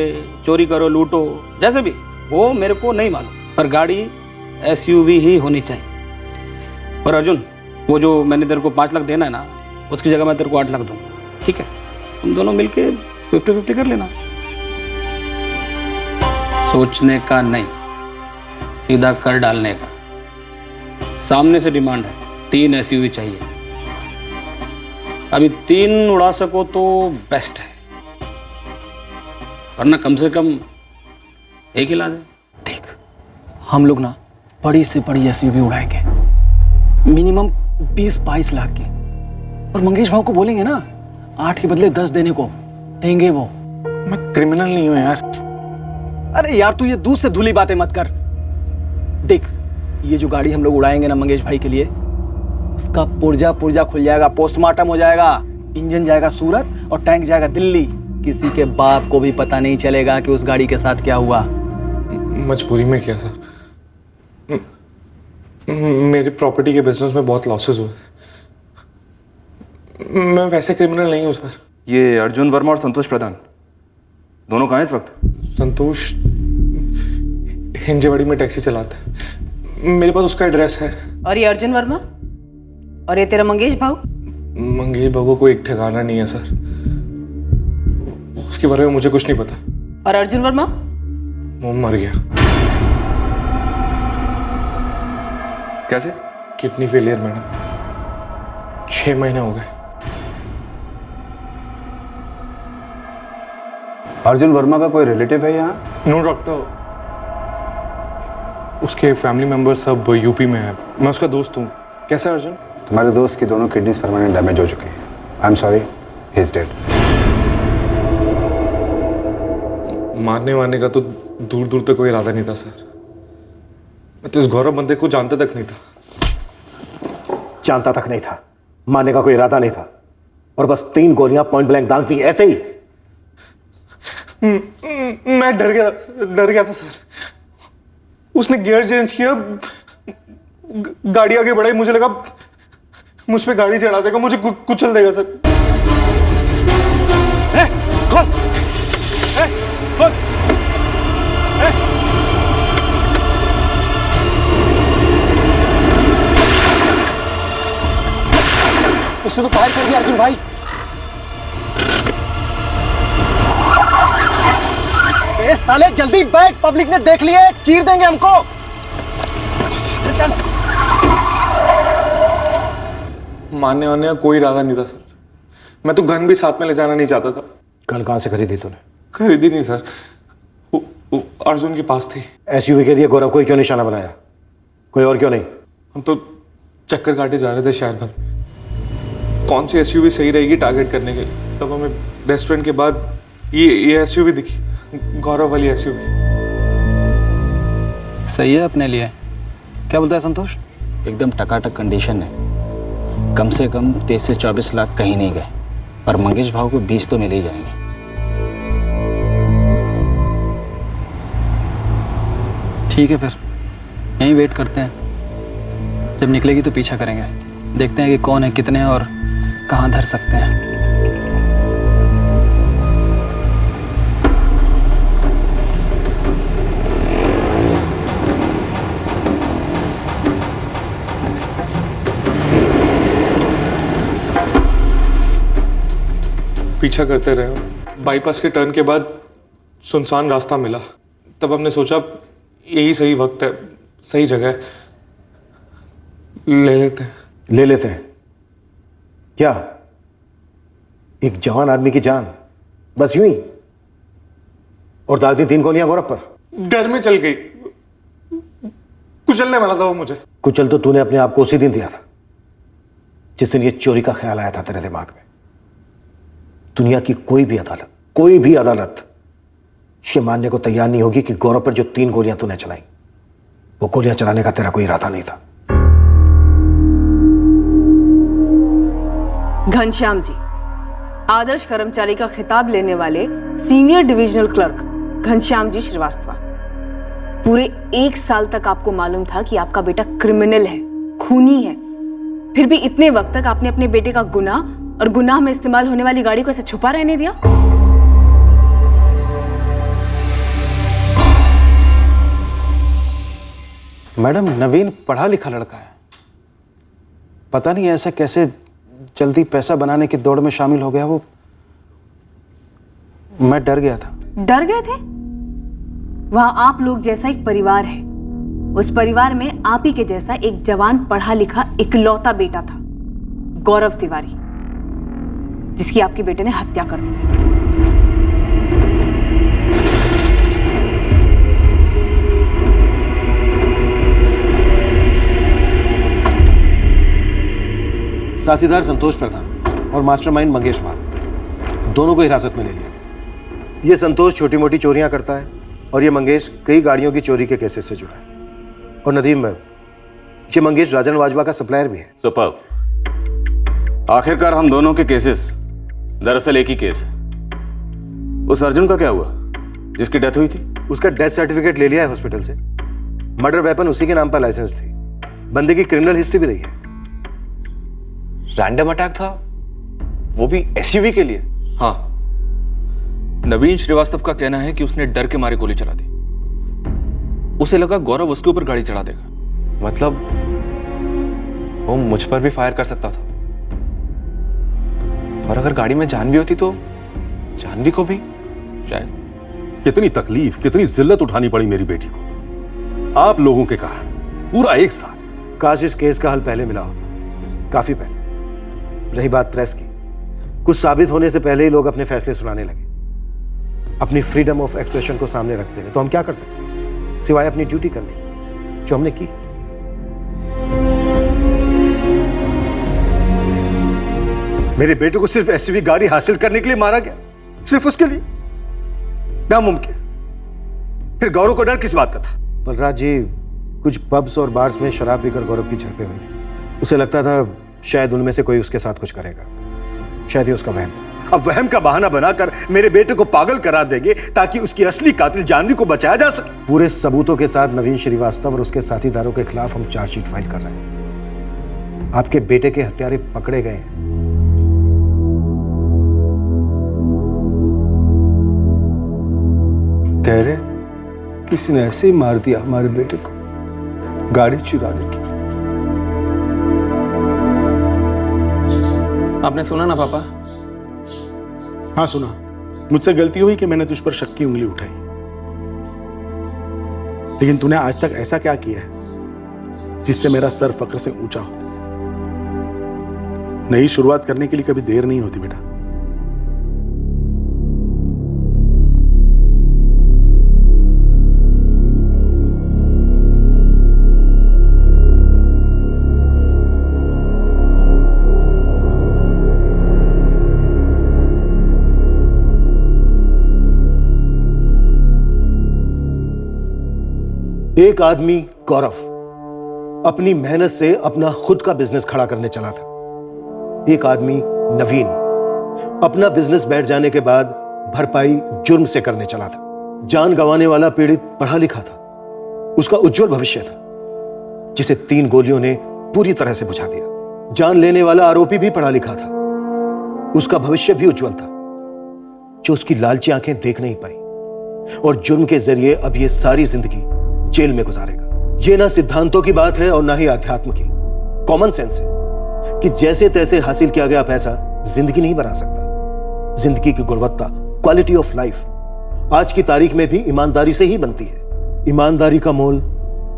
चोरी करो, लूटो, जैसे भी, वो मेरे को नहीं मालूम, पर गाड़ी एसयूवी ही होनी चाहिए। पर अर्जुन, वो जो मैंने तेरे को 5 लाख देना है ना, उसकी जगह मैं तेरे को 8 लाख दूंगा, ठीक है? तुम दोनों मिलके 50-50 कर लेना। सोचने का नहीं, सीधा कर डालने का। सामने से डिमांड है, 3 एसयूवी चाहिए। अभी 3 उड़ा सको तो बेस्ट है, वरना कम से कम एक ही ला दे। ठीक, हम लोग ना बड़ी से बड़ी एसयूवी उड़ाएंगे, मिनिमम 20-22 लाख की। और मंगेश भाव को बोलेंगे ना 8 के बदले 10 देने को, देंगे वो। मैं क्रिमिनल नहीं हूं यार। अरे यार तू ये दूर से धुली बातें मत कर। देख, ये जो गाड़ी हम लोग उड़ाएंगे ना मंगेश भाई के लिए, उसका पुर्जा खुल जाएगा, पोस्टमार्टम हो जाएगा, इंजन जाएगा सूरत और टैंक जाएगा दिल्ली। किसी के बाप को भी पता नहीं चलेगा कि उस गाड़ी के साथ क्या हुआ। मजबूरी में किया सर, मेरी प्रॉपर्टी के बिजनेस में बहुत लॉसेस हुए थे। मैं वैसे क्रिमिनल नहीं हूँ सर। ये अर्जुन वर्मा और संतोष प्रधान दोनों कहाँ हैं इस वक्त? संतोष हिंजेवाड़ी में टैक्सी चलाता है, मेरे पास उसका एड्रेस है। और ये अर्जुन वर्मा और ये तेरा मंगेश भाऊ? मंगेश भाऊ को एक ठिकाना नहीं है सर, उसके बारे में मुझे कुछ नहीं पता। और अर्जुन वर्मा? वो मर गया। कैसे? किडनी फेलियर मैडम, 6 महीने हो गए। अर्जुन वर्मा का कोई रिलेटिव है यहाँ? नो डॉक्टर, उसके फैमिली मेंबर्स सब यूपी में है। मैं उसका दोस्त हूँ। कैसा है अर्जुन? तुम्हारे दोस्त की दोनों किडनीज परमानेंट डैमेज हो चुकी हैं। I am sorry, he is dead. मारने वारने का तो दूर दूर तक कोई इरादा नहीं था सर। मैं तो इस गौरव बंदे को जानता तक नहीं था। जानता तक नहीं था, मारने का कोई इरादा नहीं था, और बस 3 गोलियां पॉइंट ब्लैंक दाग दी ऐसे ही। मैं डर गया था सर। उसने गियर चेंज किया, गाड़ी आगे बढ़ाई, मुझे लगा मुझ पे गाड़ी चढ़ा देगा, मुझे कुचल देगा सर। कौन? कौन? उसने तो फायर कर दिया अर्जुन भाई। ए साले जल्दी बैठ, पब्लिक ने देख लिया, चीर देंगे हमको। चल। मारने वाने का कोई इरादा नहीं था सर। मैं तो गन भी साथ में ले जाना नहीं चाहता था। गन कहां से खरीदी तूने? खरीदी नहीं सर, अर्जुन के पास थी। एसयूवी के लिए गौरव को क्यों निशाना बनाया? कोई और क्यों नहीं? हम तो चक्कर काटे जा रहे थे शहर भर, कौन सी एसयूवी सही रहेगी टारगेट करने के लिए। तब हमें रेस्टोरेंट के बाद ये एसयूवी दिखी, गौरव वाली एसयूवी। सही है अपने लिए। क्या बोलता है संतोष? एकदम टकाटक कंडीशन है। कम से कम 23 से 24 लाख कहीं नहीं गए, और मंगेश भाव को 20 तो मिल ही जाएंगे। ठीक है, फिर यहीं वेट करते हैं। जब निकलेगी तो पीछा करेंगे, देखते हैं कि कौन है, कितने हैं और कहाँ धर सकते हैं। पीछा करते रहे। बाईपास के टर्न के बाद सुनसान रास्ता मिला, तब हमने सोचा यही सही वक्त है, सही जगह है, ले लेते हैं। ले लेते हैं क्या? एक जवान आदमी की जान बस यूं ही, और दाग दी 3 गोलियां गौरव पर। डर में चल गई, कुचलने वाला था वो मुझे। कुचल तो तूने अपने आप को उसी दिन दिया था जिस दिन ये चोरी का ख्याल आया था तेरे दिमाग में। दुनिया की कोई भी अदालत ये मानने को तैयार नहीं होगी कि गौरव पर जो 3 गोलियां तूने चलाई, वो गोलियां चलाने का तेरा कोई इरादा नहीं था। घनश्याम जी, आदर्श कर्मचारी का खिताब लेने वाले senior divisional clerk Ghanshyam ji Srivastava, पूरे 1 साल तक आपको मालूम था कि आपका बेटा क्रिमिनल है, खूनी है, फिर भी इतने वक्त तक आपने अपने बेटे का गुनाह और गुनाह में इस्तेमाल होने वाली गाड़ी को ऐसे छुपा रहने दिया। मैडम, नवीन पढ़ा लिखा लड़का है, पता नहीं ऐसा कैसे जल्दी पैसा बनाने की दौड़ में शामिल हो गया। वो मैं डर गया था। डर गए थे? वहां आप लोग जैसा एक परिवार है, उस परिवार में आप ही के जैसा एक जवान पढ़ा लिखा इकलौता बेटा था, गौरव तिवारी, जिसकी आपके बेटे ने हत्या कर दी। साथीदार संतोष प्रधान और मास्टरमाइंड मंगेश भाव, दोनों को हिरासत में ले लिया गया। ये संतोष छोटी मोटी चोरियां करता है और ये मंगेश कई गाड़ियों की चोरी के केसेस से जुड़ा है। और नदीम, ये मंगेश राजन वाजवा का सप्लायर भी है। सुपर्ब। आखिरकार हम दोनों के केसेस दरअसल एक ही केस है। उस अर्जुन का क्या हुआ जिसकी डेथ हुई थी? उसका डेथ सर्टिफिकेट ले लिया है हॉस्पिटल से। मर्डर वेपन उसी के नाम पर लाइसेंस थी। बंदे की क्रिमिनल हिस्ट्री भी रही है। रैंडम अटैक था, वो भी एसयूवी के लिए। हाँ, नवीन श्रीवास्तव का कहना है कि उसने डर के मारे गोली चला दी। उसे लगा गौरव उसके ऊपर गाड़ी चढ़ा देगा। मतलब वो मुझ पर भी फायर कर सकता था, और अगर गाड़ी में जानवी होती तो जानवी को भी शायद। कितनी तकलीफ, कितनी जिल्लत उठानी पड़ी मेरी बेटी को आप लोगों के कारण, पूरा 1 साल। काश इस केस का हल पहले मिला होता, काफी पहले। रही बात प्रेस की, कुछ साबित होने से पहले ही लोग अपने फैसले सुनाने लगे, अपनी फ्रीडम ऑफ एक्सप्रेशन को सामने रखते हुए। तो हम क्या कर सकते हैं सिवाय अपनी ड्यूटी करने, जो हमने की। मेरे बेटे को सिर्फ एसयूवी गाड़ी हासिल करने के लिए मारा गया, सिर्फ उसके लिए? नामुमकिन। फिर गौरव को डर किस बात का था? बलराज जी, कुछ पब्स और बार्स में शराब पीकर गौरव की झड़पें हुई थी। उसे लगता था शायद उनमें से कोई उसके साथ कुछ करेगा। शायद ये उसका वहम था। अब वहम का बहाना बनाकर मेरे बेटे को पागल करा देंगे ताकि उसकी असली कातिल जानवी को बचाया जा सके। पूरे सबूतों के साथ नवीन श्रीवास्तव और उसके साथीदारों के खिलाफ हम चार्जशीट फाइल कर रहे हैं। आपके बेटे के हत्यारे पकड़े गए हैं। कह रहे किसी ने ऐसे ही मार दिया हमारे बेटे को, गाड़ी चुराने की। आपने सुना ना पापा? हाँ सुना। मुझसे गलती हुई कि मैंने तुझ पर शक की उंगली उठाई, लेकिन तूने आज तक ऐसा क्या किया है जिससे मेरा सर फक्र से ऊंचा हो? नई शुरुआत करने के लिए कभी देर नहीं होती बेटा। एक आदमी गौरव अपनी मेहनत से अपना खुद का बिजनेस खड़ा करने चला था। एक आदमी नवीन अपना बिजनेस बैठ जाने के बाद भरपाई जुर्म से करने चला था। जान गंवाने वाला पीड़ित पढ़ा लिखा था, उसका उज्जवल भविष्य था, जिसे 3 गोलियों ने पूरी तरह से बुझा दिया। जान लेने वाला आरोपी भी पढ़ा लिखा था, उसका भविष्य भी उज्जवल था, जो उसकी लालची आंखें देख नहीं पाई और जुर्म के जरिए अब ये सारी जिंदगी जेल में गुजारेगा। ये ना सिद्धांतों की बात है और ना ही अध्यात्म की, कॉमन सेंस है कि जैसे तैसे हासिल किया गया पैसा जिंदगी नहीं बना सकता। जिंदगी की गुणवत्ता, क्वालिटी ऑफ लाइफ आज की तारीख में भी ईमानदारी से ही बनती है। ईमानदारी का मोल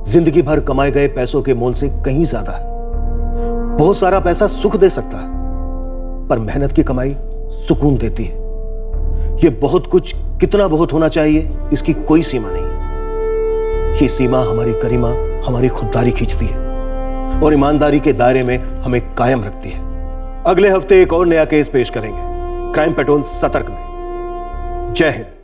जिंदगी भर कमाए गए पैसों के मोल से कहीं ज्यादा है। बहुत सारा पैसा सुख दे सकता है, पर मेहनत की कमाई सुकून देती है। यह बहुत कुछ कितना बहुत होना चाहिए, इसकी कोई सीमा नहीं। ये सीमा हमारी गरिमा, हमारी खुददारी खींचती है और ईमानदारी के दायरे में हमें कायम रखती है। अगले हफ्ते एक और नया केस पेश करेंगे क्राइम पेट्रोल सतर्क में। जय हिंद।